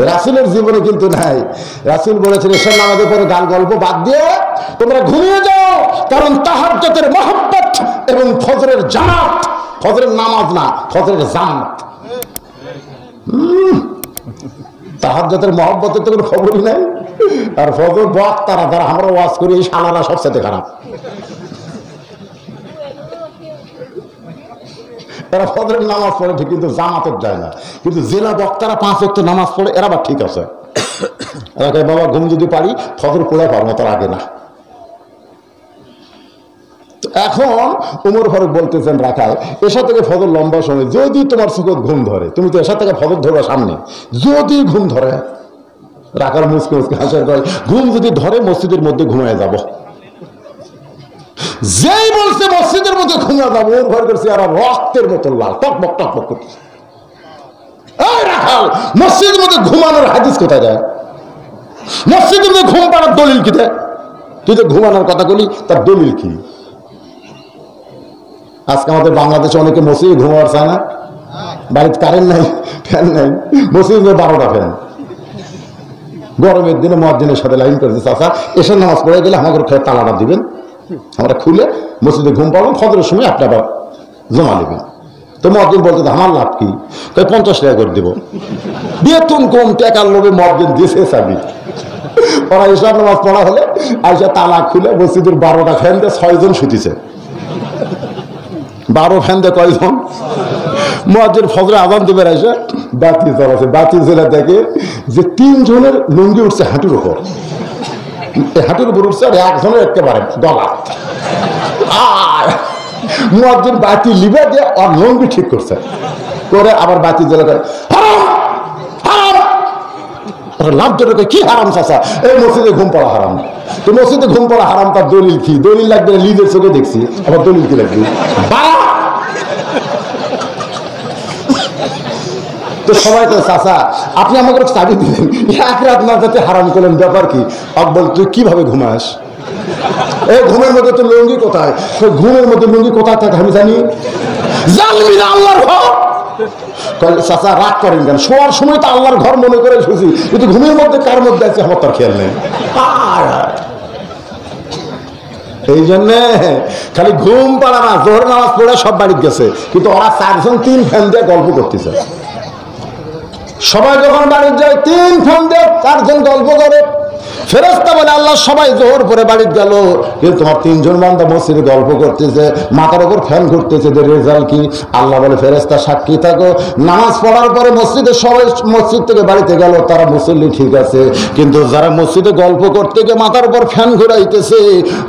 রাসূলের জীবনে কিন্তু নাই। রাসূল বলেছেন এসব নামাজের পরে গাল গল্প বাদ দিয়ে তোমরা ঘুমিয়ে যাও, কারণ তাহাজ্জুদের মহব্বত এবং ফজরের জামাত, ফজরের নামাজ না, ফজরের জামাত। তাহাজ্জুদের মহব্বতের তো কোনো খবরই নাই। আর ফজর বক্তারা যারা আমরা ওয়াজ করি এই শালারা সবচেয়ে খারাপ। এরা ফজরের নামাজ পড়ে ঠিক, কিন্তু জামাতের যায় না। কিন্তু জেলা বক্তারা 5 ওয়াক্ত নামাজ পড়ে, এরা আবার ঠিক আছে। এরা কয় বাবা ঘুম যদি পারি ফজর পড়ে পারবো, তার আগে না। এখন উমর ফারুক বলতেছেন রাখাল এসা থেকে ফজর লম্বা সময়, যদি তোমার চোখে ঘুম ধরে, তুমি তো এসা থেকে ফজর ধরো সামনে, যদি ঘুম ধরে, রাখাল মুসকে মুসকে হাসার কয় ঘুম যদি ধরে মসজিদের মধ্যে ঘুমিয়ে যাব। যেই বলছে মসজিদের মধ্যে ঘুমিয়ে যাবো, ওর ভয় করছে আর রক্তের মতো লাল, টকবক টকবক করতেছে। এই রাখাল, মসজিদের মধ্যে ঘুমানোর হাদিস কোথায় যায়? মসজিদের মধ্যে ঘুম পাড়ার দলিল কি দেয়? তুই তো ঘুমানোর কথা বলি, তার দলিল কি? আজকে আমাদের বাংলাদেশে অনেকে মসজিদে ঘুমাবার চায় না। বাড়িতে কারেন্ট নাই, ফ্যান নাই, মসজিদে 12টা ফ্যান। গরমের দিনে মুয়াজ্জিনের সাথে লাইন করেছে, চাচা এসে নামাজ পড়ে গেলে আমাকে খেয়ে তালাটা দিবেন, আমরা খুলে মসজিদে ঘুম পাবো, ফজরের সময় আপনি আবার জমা নেবেন। তো মুয়াজ্জিন বলতে আমার লাভ কি? 50 টাকা করে দেবো। বেতন কম, টাকার লোভে মুয়াজ্জিন দিয়েছে চাবি। ওরা এসব নামাজ পড়া হলে আইসা তালা খুলে মসজিদের 12টা ফ্যান দিয়ে 6 জন শুতিছে। 12 ফ্যান দিয়ে কয়জন? মুয়াজ্জিন ফজরে আযান দিবে, এসে বাতি জ্বলাছে, বাতি জ্বলে দেখে যে 3 জনের লুঙ্গি উঠছে হাঁটুর উপর, হাঁটুর উপর উঠছে, আর একজনের একেবারে গলা। আর মুয়াজ্জিন বাতি লিবে দিয়ে আর লুঙ্গি ঠিক করছে, করে আবার বাতি জ্বলে করে হারাম হারাম। লাভ ধরে কি হারাম চাচা? এই মসজিদে ঘুম পড়া হারাম। তো মসজিদে ঘুম পড়া হারাম, তার দলিল কি? দলিল লাগবে নিজের চোখে দেখছি, আবার দলিল কি লাগবে? তো সবাই তো চাচা আপনি আমাকে চাবি দিলেন, 1 রাত না যাতে হারাম করলেন, ব্যাপার কি? বল তুই কিভাবে ঘুমাস? এই ঘুমের মধ্যে তো লুঙ্গি কোথায়? ঘুমের মধ্যে লুঙ্গি কোথায় থাকে আমি জানি, জানবি না আল্লাহর ঘর। চাচা রাগ করেন কেন? শোয়ার সময় তো আল্লাহর ঘর মনে করে শুছি, কিন্তু ঘুমের মধ্যে কার মধ্যে আছে আমার তার খেয়াল নেই। এই জন্য খালি ঘুম পাড়া না, জোহর নামাজ পড়ে সব বাড়ি গেছে, কিন্তু ওরা 4 জন 3 ফ্যান দিয়ে গল্প করতেছে। সবাই যখন বাড়ি যায় 3 ফ্যান দিয়ে 4 জন গল্প করে। ফেরেশতা বলে আল্লাহ সবাই জোহর পরে বাড়ি গেল, কিন্তু তোমার 3 জন বান্দা মসজিদে গল্প করতেছে, মাথার উপর ফ্যান ঘুরতেছে, যে রেজাল্ট কি? আল্লাহ বলে ফেরেশতা সাক্ষী থাকো, নামাজ পড়ার পরে মসজিদে সবাই মসজিদ থেকে বাড়িতে গেল, তারা মুসল্লি ঠিক আছে, কিন্তু যারা মসজিদে গল্প করতে গিয়ে মাথার উপর ফ্যান ঘুরাইতেছে,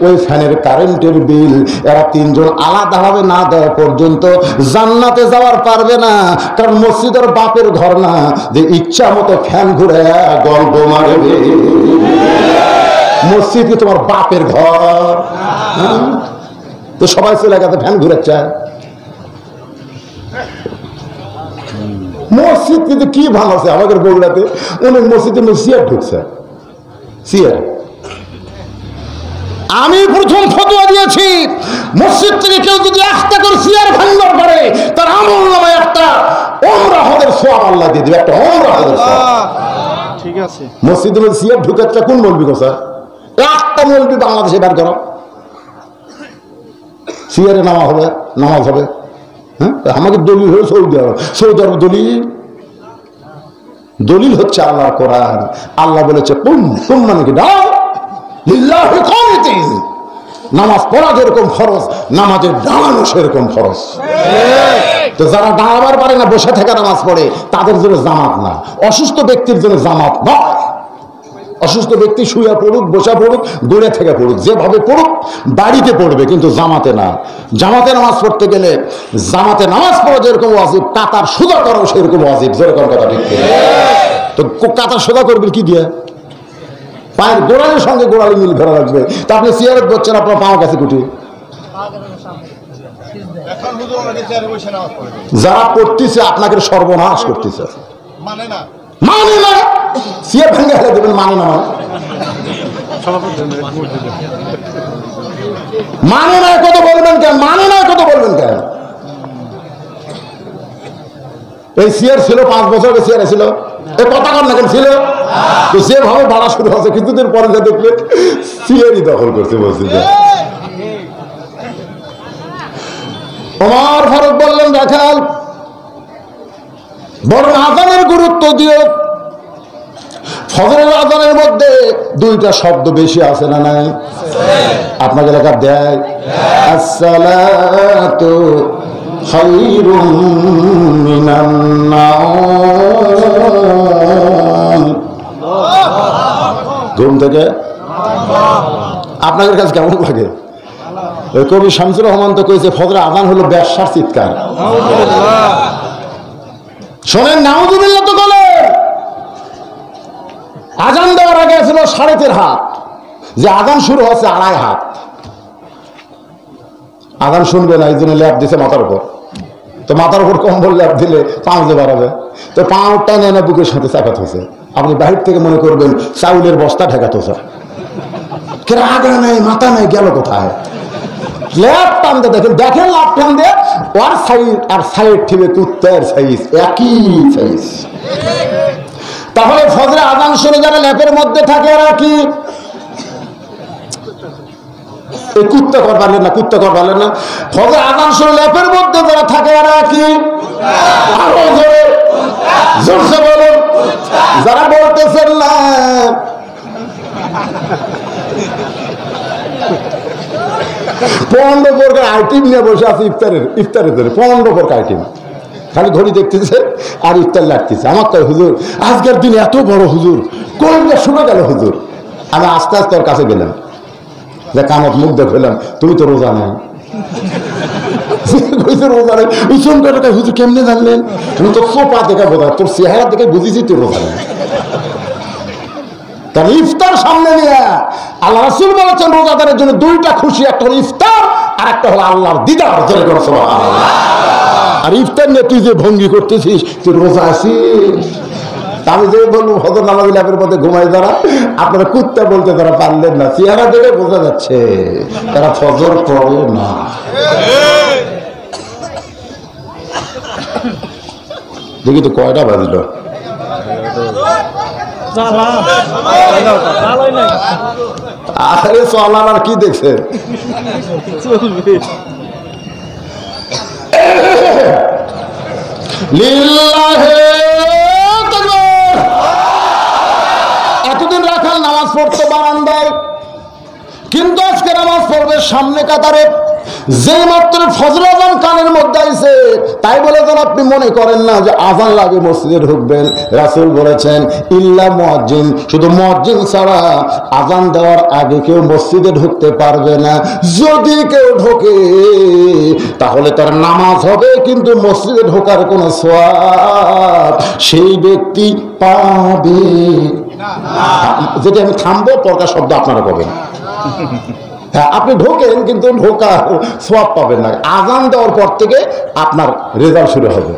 ওই ফ্যানের কারেন্টের বিল এরা 3 জন আলাদাভাবে না দেওয়া পর্যন্ত জান্নাতে যাওয়ার পারবে না। কারণ মসজিদের বাপের ঘর না যে ইচ্ছা মতো ফ্যান ঘুরে গল্প মারবে। মসজিদ কি তোমার বাপের ঘর? তো সবাই চলে গেছে ফ্যান ঘুরাচ্ছে। মসজিদ কিন্তু কি ভালো আছে আমাদের বগুড়াতে, অনেক মসজিদে চেয়ার ঢুকছে, চেয়ার। আমি প্রথম ফতোয়া দিয়েছি, মসজিদ থেকে কেউ যদি 1টা করে চেয়ার ভাঙবার পারে, তার আমল নামায় একটা ওমরা হজের সওয়াব আল্লাহ দিয়ে দিবে, একটা ওমরা হজের সওয়াব। ঠিক আছে, মসজিদে চেয়ার ঢুকাচ্ছে কোন মৌলবি কথা? 1টা মৌলবি বাংলাদেশে বার করো, চেয়ারে নামাজ হবে। হ্যাঁ, আমাকে দলিল হলো সৌদি আরব। সৌদি আরব দলিল হচ্ছে আল্লাহর কোরআন। আল্লাহ বলেছে কুম মানে কি? দাও লিল্লাহি কানিতিন। নামাজ পড়া যেরকম ফরজ, নামাজের দাঁড়ানো সেরকম ফরজ। তো যারা দাঁড়াবার পারে না, বসে থেকে নামাজ পড়ে, তাদের জন্য জামাত না, অসুস্থ ব্যক্তির জন্য জামাত নয়। অসুস্থ ব্যক্তি শুয়ে পড়ুক, বসে পড়ুক, দূরে থেকে পড়ুক, যেভাবে পড়ুক বাড়িতে পড়বে, কিন্তু জামাতে না। জামাতে নামাজ পড়তে গেলে জামাতে নামাজ পড়া যেরকম ওয়াজিব, কাতার সোজা করাও সেরকম ওয়াজিব। যেরকম কথা ঠিক, তো কাতার সোজা করবেন কি দিয়ে? পায়ের গোড়ালির সঙ্গে গোড়ালি মিল ধরা রাখবে। তা আপনি চেয়ারে বসছেন, আপনার পাওয়া কাছে কুটি। যারা পড়তেছে আপনাকে সর্বনাশ করতেছে, মানে না চেয়ার ভেঙে ফেলে দেবেন, মানে না কত বলবেন কেন? মানে না কত বলবেন কেন? এই চেয়ার ছিল 5 বছর চেয়ার ছিল, এ কথা কর না কেন ছিল তো যেভাবে বাড়া শুরু হচ্ছে কিছুদিন পরে যা দেখলে সিএরই দখল করছে মসজিদে। ওমর ফারুক বললেন রাখাল বরং আযানের গুরুত্ব দিও। ফজরের আযানের মধ্যে দুইটা শব্দ বেশি আছে না নাই? আপনাকে এলাকা দেয় আসসালাতু খায়রুম মিনান নাওম। ঘুম থেকে আপনাদের কাছে কেমন লাগে? কবি শামসুর রহমান তো কইছে ফজরের আযান হলো বেশ্যার চিৎকার। শোনেন নাউযুবিল্লাহ তো বলে আযান দেওয়ার আগে ছিল 3.5 হাত, যে আযান শুরু হচ্ছে 2.5 হাত। আযান শুনবে না, এই জন্য ল্যাপ দিছে মাথার উপর। তো মাথার উপর কম্বল ল্যাপ দিলে পাও যে বাড়াবে, তো পাওটা নেয় না বুকের সাথে চাপাত হয়েছে। আপনি বাহির থেকে মনে করবেন চাউলের বস্তা ঠেকাতে হচ্ছে, কেন আগা নাই মাথা নাই, গেল কোথায়? ল্যাপ টানতে দেখেন, দেখেন ল্যাপ টান দিয়ে ওর সাইজ আর সাইড থেকে কুত্তার সাইজ একই সাইজ। তাহলে ফজরে আযান শুনে যারা ল্যাপের মধ্যে থাকে এরা কি কুত্তা কর পারলেন না? কুত্তা কর পারলেন না? ফজরে আযান শুনে ল্যাপের মধ্যে যারা থাকে এরা কি? আরো জোরে জোরসে বলুন। যারা বলতেছেন না 15 প্রকার আইটেম নিয়ে বসে আছে ইফতারের ধরে 15 প্রকার আইটেম, খালি ঘড়ি দেখতেছে আর ইফতার লাগতেছে। আমার তো হুজুর আজকের দিন এত বড় হুজুর কোনটা শুনে গেল হুজুর। আমি আস্তে আস্তে ওর কাছে গেলাম, যে কামত মুখ দেখলাম, তুমি তো রোজা নাই। রোজা নেই হুজুর কেমনে জানলেন? তুমি তো সোপা দেখে বোঝা, তোর চেহারা দেখে বুঝেছি তুই রোজা নেই। কারণ ইফতার সামনে নিয়ে আল্লাহ রাসূল বলেছেন রোজাদারের জন্য 2টা খুশি, একটা হলো ইফতার আর একটা হলো আল্লাহর দিদার। আর ইফতার নিয়ে তুই যে ভঙ্গি করতেছিস, তুই রোজা আছিস। আমি যে বলবো ফজর নামাজি ল্যাপের মধ্যে ঘুমাই যারা, আপনারা কুত্তা বলতে তারা পারলেন না, চেহারা দেখে বোঝা যাচ্ছে তারা ফজর পড়ে না। দেখি তো কয়টা বাজলো? আরে চলার আর কি দেখছে? এতদিন রাখাল নামাজ পড়তো বারান্দায়, কিন্তু আজকে নামাজ পড়বে সামনে কাতারে। যেই মাত্র ফজর আযান কানের মধ্যে আইছে, তাই বলে যেন আপনি মনে করেন না যে আযান লাগে মসজিদে ঢুকবেন। রাসূল বলেছেন ইল্লা মুয়াজ্জিন, শুধু মুয়াজ্জিন ছাড়া আযান দেওয়ার আগে কেউ মসজিদে ঢুকতে পারবে না। যদি কেউ ঢোকে তাহলে তার নামাজ হবে, কিন্তু মসজিদে ঢোকার কোনো সওয়াব সেই ব্যক্তি পাবে না। যেটা আমি থামবো, পরকার শব্দ আপনারা পাবেন। হ্যাঁ, আপনি ঢোকেন কিন্তু ঢোকা সওয়াব পাবেন না। আযান দেওয়ার পর থেকে আপনার রেজাল্ট শুরু হবে।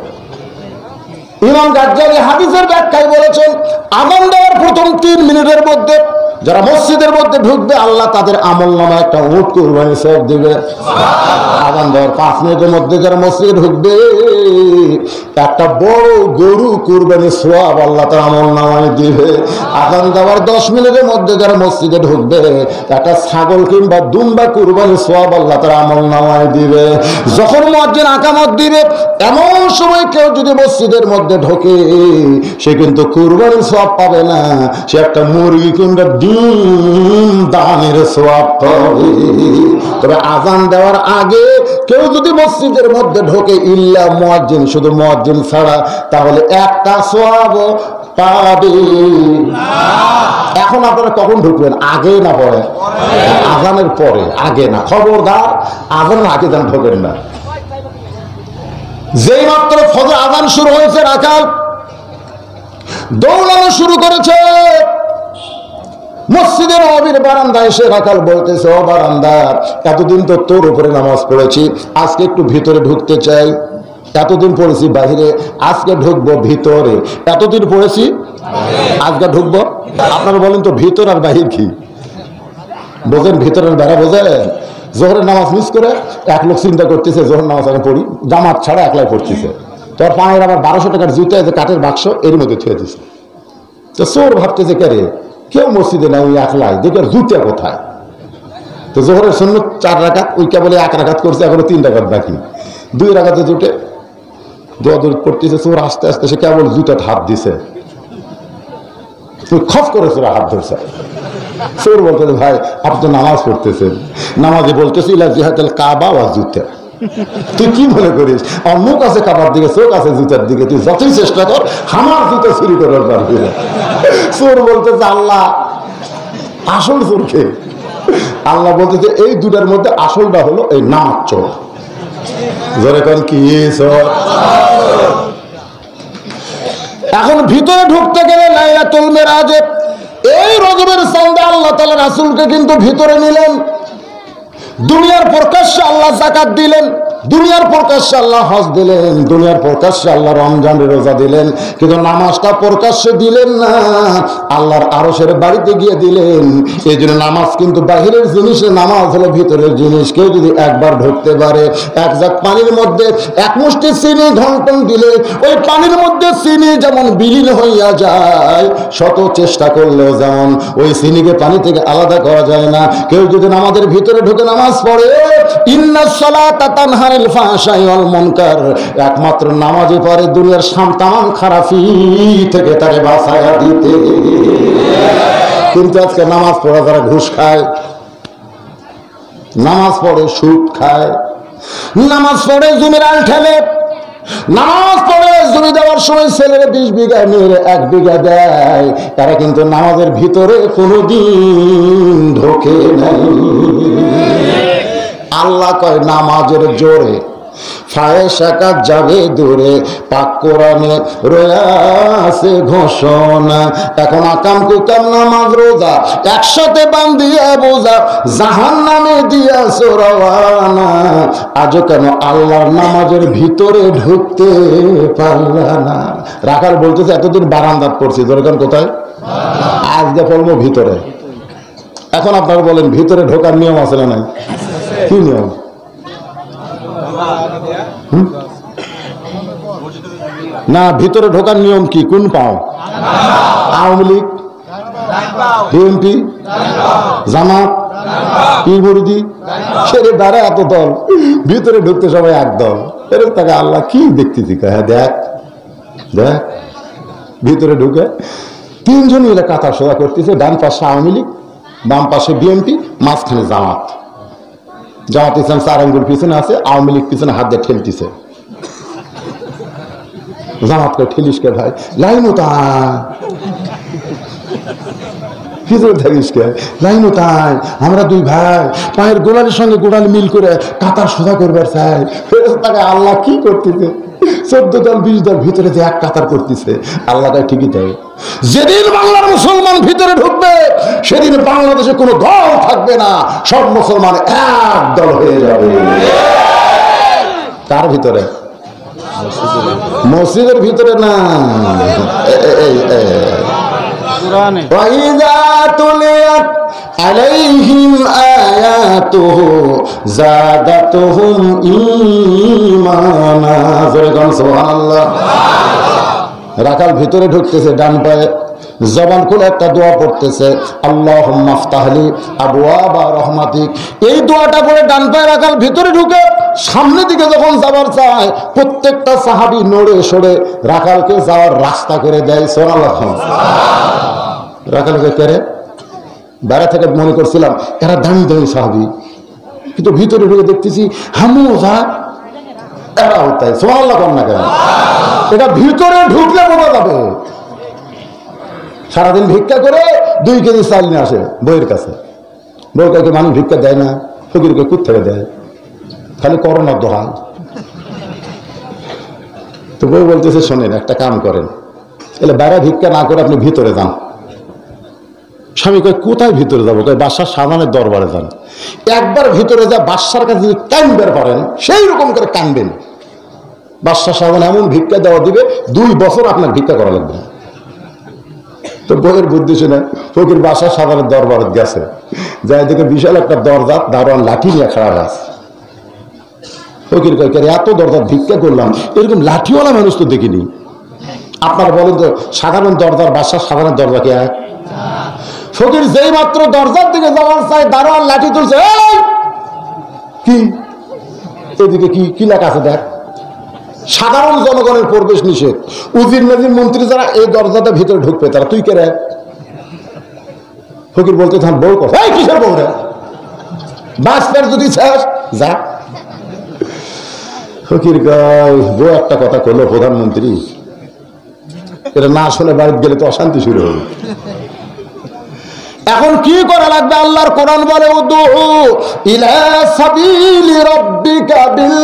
ইমাম গাজ্জালী হাদিসের ব্যাখ্যায় বলেছেন আযান দেওয়ার প্রথম 3 মিনিটের মধ্যে যারা মসজিদের মধ্যে ঢুকবে আল্লাহ তাদের আমলনামায় একটা উট কুরবানি সওয়াব দিবে। আযান দেওয়ার 5 মিনিটের মধ্যে যারা মসজিদে ঢুকবে একটা বড় গরু কুরবানি সওয়াব আল্লাহ তার আমলনামায় দিবে। আযান দেওয়ার 10 মিনিটের মধ্যে যারা মসজিদে ঢুকবে একটা ছাগল কিংবা দুম্বা কুরবানি সওয়াব আল্লাহ তার আমলনামায় দিবে। যখন মুয়াজ্জিন আকামত দিবে এমন সময় কেউ যদি মসজিদের মধ্যে ঢোকে সে কিন্তু কুরবানির সওয়াব পাবে না, সে একটা মুরগি কিংবা দানের সওয়াব পাবে। তবে আযান দেওয়ার আগে কেউ যদি মসজিদের মধ্যে ঢোকে ইল্লা মুয়াজ্জিন, শুধু মুয়াজ্জিন ছাড়া, তাহলে একটা সওয়াব পাবে। এখন আপনারা কখন ঢুকবেন? আগে না পরে? আযানের পরে, আগে না। খবরদার আযানের আগে যেন ঢোকেন না। যেই মাত্র ফজর আযান শুরু হয়েছে রাখাল দৌড়ানো শুরু করেছে। মসজিদের নববীর বারান্দায় এসে রাখাল বলতেছে, ও বারান্দা, এতদিন তো তোর উপরে নামাজ পড়েছি, আজকে একটু ভিতরে ঢুকতে চাই। এতদিন পড়েছি বাহিরে, আজকে ঢুকবো ভিতরে। এতদিন পড়েছি, আজকে ঢুকবো। আপনারা বলেন তো ভিতর আর বাহির কি বোঝেন? ভিতরের বেড়া বোঝেন? জোহরের নামাজ মিস করে এক লোক চিন্তা করতেছে জোহর নামাজ আগে পড়ি, জামাত ছাড়া একলাই পড়তেছে। তোর পায়ের আবার 1200 টাকার জুতা, যে কাঠের বাক্স এর মধ্যে থুয়ে দিচ্ছে। তো চোর ভাবতেছে কে রে, কেউ মসজিদে নাই, ওই একলাই, দেখে জুতা কোথায়। তো জোহরের সুন্নত 4 রাকাত, ওই কেবলে 1 রাকাত করছে, এখনো 3 রাকাত বাকি। 2 রাকাতে জুটে দোয়া দূর করতেছে, চোর আস্তে আস্তে সে কেবল জুতাতে হাত দিছে, খপ করে চোরা হাত ধরছে। চোর বলতেছে ভাই আপনি তো নামাজ পড়তেছেন, নামাজে বলতেছে ইলা জিহাতাল কাবা ওয়া জুতা, তুই কি মনে করিস আমার মুখ আছে কাবার দিকে, চোখ আছে জুতার দিকে, তুই যতই চেষ্টা কর আমার জুতা চুরি করার পারবি না। চোর বলতেছে আল্লাহ আসল চোরকে, আল্লাহ বলতেছে এই দুটার মধ্যে আসলটা হলো এই নামাজ চোর। জোরে কোন কি চোর? এখন ভিতরে ঢুকতে গেলে লাইলাতুল মিরাজে এই রজবের সন্ধ্যা আল্লাহ তাআলা রাসূলকে কিন্তু ভিতরে নিলেন। দুনিয়ার প্রকাশ্যে আল্লাহ যাকাত দিলেন, দুনিয়ার প্রকাশ্যে আল্লাহ হজ দিলেন, দুনিয়ার প্রকাশ্যে আল্লাহ রমজানের রোজা দিলেন, কিন্তু নামাজটা প্রকাশ্যে দিলেন না, আল্লাহর আরশের বাড়িতে গিয়ে দিলেন। এই জন্য নামাজ কিন্তু বাহিরের জিনিস, নামাজ হলো ভিতরের জিনিস। কেউ যদি একবার ঢুকতে পারে, এক জাগ পানির মধ্যে 1 মুষ্টি চিনি ঘন্টন দিলে ওই পানির মধ্যে চিনি যেমন বিলীন হইয়া যায়, শত চেষ্টা করলেও যেমন ওই চিনিকে পানি থেকে আলাদা করা যায় না। কেউ যদি নামাজের ভিতরে ঢুকে নামাজ পড়ে, ইন্নাস সালাতা তানহা আনিল ফাহশাই ওয়াল মুনকার, একমাত্র নামাজে পড়ে দুনিয়ার তামাম খারাপি থেকে তাকে বাঁচায়া দিতে। কিন্তু আজকে নামাজ পড়া যারা ঘুষ খায়, নামাজ পড়ে সুদ খায়, নামাজ পড়ে জমির আল ঠেলে, নামাজ পড়ে জমি দেওয়ার সময় ছেলের 20 বিঘা মেয়ের 1 বিঘা দেয়, তারা কিন্তু নামাজের ভিতরে কোনোদিন ঢোকে নাই। আল্লাহ কয় নামাজের জোরে ফায়েশাকা যাবে দূরে, পাক কোরআনে রয়েছে ঘোষণা। এখন আকাম কুকাম নামাজ রোজা একসাথে বান্ধিয়া বোঝা, জাহান্নামে দিয়াছো রওয়ানা। আজও কেন আল্লাহর নামাজের ভিতরে ঢুকতে পারলা না? রাখাল বলতেছে এতদিন বারান্দাত পড়ছি, দরকার কোথায়? আজকে পড়বো ভিতরে। এখন আপনারা বলেন ভিতরে ঢোকার নিয়ম আছে না নাই? কি নিয়ম? না, ভিতরে ঢোকার নিয়ম কি? কোন পাও? আওয়ামী লীগ, বিএনপি, জামাত, পীরমুরিদি, সেরে দ্বারা এত দল, ভিতরে ঢুকতে সবাই এক দল। এর তাকে আল্লাহ কি দেখতেছি? হ্যাঁ দেখ দেখ, ভিতরে ঢুকে 3 জন মিলে কাতার সোজা করতেছে। ডান পাশে আওয়ামী লীগ, বাম পাশে বিএনপি, মাঝখানে জামাত। জামাত ইসলাম 4 আঙ্গুল পিছনে আছে, আওয়ামী লীগ পিছনে হাত দিয়ে ঠেলতেছে। জামাতকে ঠেলিস কে ভাই? লাইন তাই পিছনে থাকিস কে? লাইন তাই আমরা 2 ভাই পায়ের গোড়ালির সঙ্গে গোড়ালি মিল করে কাতার সোজা করবার চাই। তাকে আল্লাহ কি করতেছে? 14 দল 20 দল ভিতরে যে এক কাতার করতেছে। আল্লাহ তাই ঠিকই দেয়। যেদিন বাংলার মুসলমান ভিতরে ঢুকবে সেদিন বাংলাদেশে কোনো দল থাকবে না, সব মুসলমান এক দল হয়ে যাবে। কার ভিতরে? মসজিদের ভিতরে না। ওয়াইযা তুলিয়াত আলাইহিম আয়াতুহু যাদাতুহুম ঈমানা। সুবহানাল্লাহ। রাখাল ভিতরে ঢুকতেছে, ডান পায়ে জবান খুলে একটা দোয়া পড়তেছে, আল্লাহুম্মা আফতাহলি আবওয়াবা রাহমাতিক। এই দোয়াটা পড়ে ডান পায়ে রাখাল ভিতরে ঢুকে সামনের দিকে যখন যাবার চায়, প্রত্যেকটা সাহাবী নড়ে সরে রাখালকে যাওয়ার রাস্তা করে দেয়। সুবহানাল্লাহ। রাখালকে কেড়ে বাইরে থেকে মনে করছিলাম এরা দামি দামি সাহাবী, কিন্তু ভিতরে ঢুকে দেখতেছি হামুজা এরাও তাই। সুবহানাল্লাহ না কেন? এটা ভিতরে ঢুকলে বোঝা যাবে। সারাদিন ভিক্ষা করে 2 কেজি চাল নিয়ে আসে বইয়ের কাছে। বউ কাউকে মানুষ ভিক্ষা দেয় না, ফকিরকে কুত থেকে দেয়, খালি করোনার দোহাই। তো বউ বলতেছে শোনেন একটা কাম করেন, এলে বাইরে ভিক্ষা না করে আপনি ভিতরে যান। স্বামী কয় কোথায় ভিতরে যাবো? কয় বাদশার সামনের দরবারে যান। একবার ভিতরে যা বাদশার কাছে যদি কানবার পারেন সেই রকম করে কানবেন, বাদশাহ সামনে এমন ভিক্ষা দেওয়া দিবে 2 বছর আপনার ভিক্ষা করা লাগবে। তো বইয়ের বুদ্ধি শুনে ফকির বাদশাহ সামনের দরবারে গেছে, যাই দেখে বিশাল একটা দরজা, দারোয়ান লাঠি নিয়ে খাড়া আছে। ফকির কয় এত দরজা ভিক্ষা করলাম, এরকম লাঠিওয়ালা মানুষ তো দেখিনি। আপনারা বলেন তো সাধারণ দরজার বাসার সাধারণ দরজা কি এক? ফকির যেই মাত্র দরজার দিকে যাওয়ার চাই দারোয়ান লাঠি তুলছে, কি এদিকে কি লেখা আছে দেখ। সাধারণ জনগণের প্রবেশ নিষেধ, উজির নাজির মন্ত্রী যারা এই দরজাটা ভিতরে ঢুকবে তারা তুই কে রে? ফকির বলতে থাক বউ কর, এই কিসের বউ রে? বাসটার যদি চাস যা। ফকির গায় বউ একটা কথা করলো, প্রধানমন্ত্রী এটা না শুনে বাড়িতে গেলে তো অশান্তি শুরু হবে। এখন কি করা লাগবে? আল্লাহর কোরআন বলে উদউ ইলা সাবিলি রাব্বিকা বিল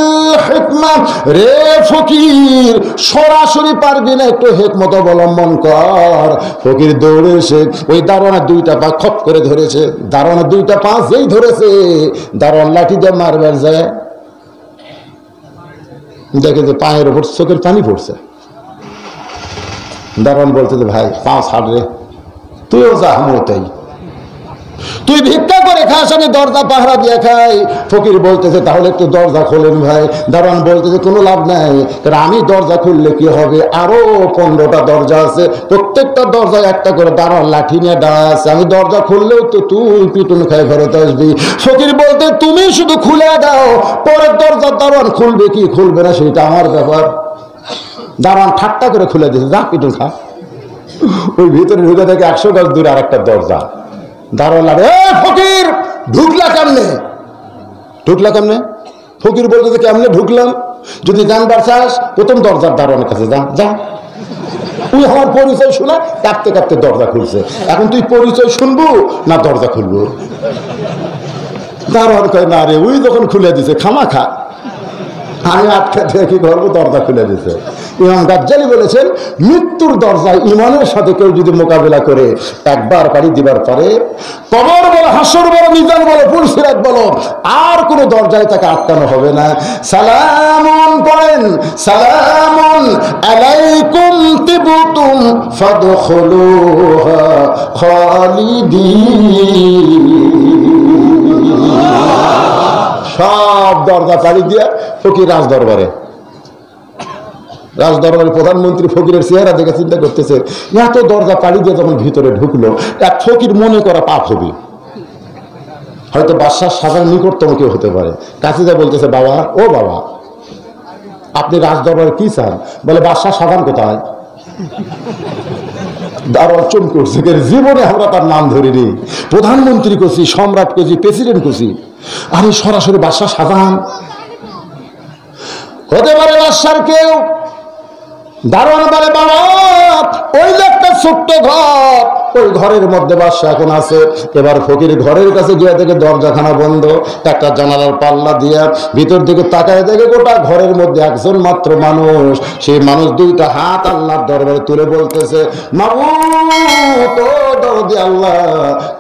হিকমা। রে ফকির সরাসরি পারবি না, একটু হিকমত অবলম্বন কর। ফকির দৌড়ে এসে ওই দারোয়ানের দুইটা পা খপ করে ধরেছে। দারোয়ানের দুইটা পা যেই ধরেছে দারোয়ান লাঠি দিয়ে মারবার যায়, দেখে যে পায়ের উপর চোখের পানি পড়ছে। দারোয়ান বলছে যে ভাই পা ছাড় রে, তুইও যা আমিও তাই, তুই ভিক্ষা করে খাস আমি দরজা পাহারা দিয়ে খাই। ফকির বলতেছে তাহলে একটু দরজা খোলেন ভাই। দারোয়ান বলতেছে কোনো লাভ নাই, কারণ আমি দরজা খুললে কি হবে, আরো 15টা দরজা আছে, প্রত্যেকটা দরজায় একটা করে দারোয়ান লাঠি নিয়ে দাঁড়ায় আছে, আমি দরজা খুললেও তো তুই পিটুন খাই ঘরেতে আসবি। ফকির বলতে তুমি শুধু খুলে দাও, পরের দরজা দারোয়ান খুলবে কি খুলবে না সেটা আমার ব্যাপার। দারোয়ান ঠাট্টা করে খুলে দিয়েছে, যা পিটুন খা। ওই ভিতরে ঢুকে থেকে 100 গজ দূরে আর একটা দরজা। দারোয়ান ফকির ঢুকলা কেমনে? ঢুকলা কেমনে? ফকির বলতে কেমনে ঢুকলাম, যদি জানবার চাস প্রথম দরজার দারোয়ানের কাছে যা। যা তুই আমার পরিচয় শোনা, কাঁপতে কাঁপতে দরজা খুলছে। এখন তুই পরিচয় শুনবো না দরজা খুলবো? দারোয়ান কয় না রে, ওই যখন খুলে দিছে খামা খা, আমি আটকা দিয়ে কি করবো, দরজা খুলে দিছে। ইমাম গাজ্জালি বলেছেন মৃত্যুর দরজায় ইমানের সাথে কেউ যদি মোকাবেলা করে একবার পাড়ি দিবার পরে কবর বলো, হাসর বলো, মিজান বলো, পুলসিরাত বলো, আর কোনো দরজায় তাকে আটকানো হবে না। সালামুন পড়েন, সালামুন আলাইকুম তিবতুম ফাদখুলুহা খালিদিন। সব দরজা পাড়ি দিয়ে ফকির রাজদরবারে। রাজদরবারে প্রধানমন্ত্রী ফকিরের চেহারা দেখে চিন্তা করতেছে, এত দরজা পাড়ি দিয়ে যখন ভিতরে ঢুকলো, এক ফকির মনে করা পাপ হবে, হয়তো বাদশার সাজার নিকটতম কেউ হতে পারে। কাছে যা বলতেছে, বাবা ও বাবা আপনি রাজদরবারে কি চান? বলে বাদশার সাজান কোথায়? দারোয়ান চমকে উঠছে, জীবনে আমরা তার নাম ধরিনি, প্রধানমন্ত্রী করছি, সম্রাট করছি, প্রেসিডেন্ট করছি, আরে সরাসরি বাদশাহ সাজান হতে পারে বাদশার কেউ। দারোয়ান বলে বাবা ওই যে একটা ছোট্ট ঘর, ওই ঘরের মধ্যে বাদশা এখন আছে। এবার ফকির ঘরের কাছে গিয়ে দেখে দরজাখানা বন্ধ, একটা জানালার পাল্লা দিয়া ভিতর দিকে তাকায় দেখে গোটা ঘরের মধ্যে একজন মাত্র মানুষ। সেই মানুষ দুইটা হাত আল্লাহর দরবারে তুলে বলতেছে, মাবুদ ও দরদি আল্লাহ,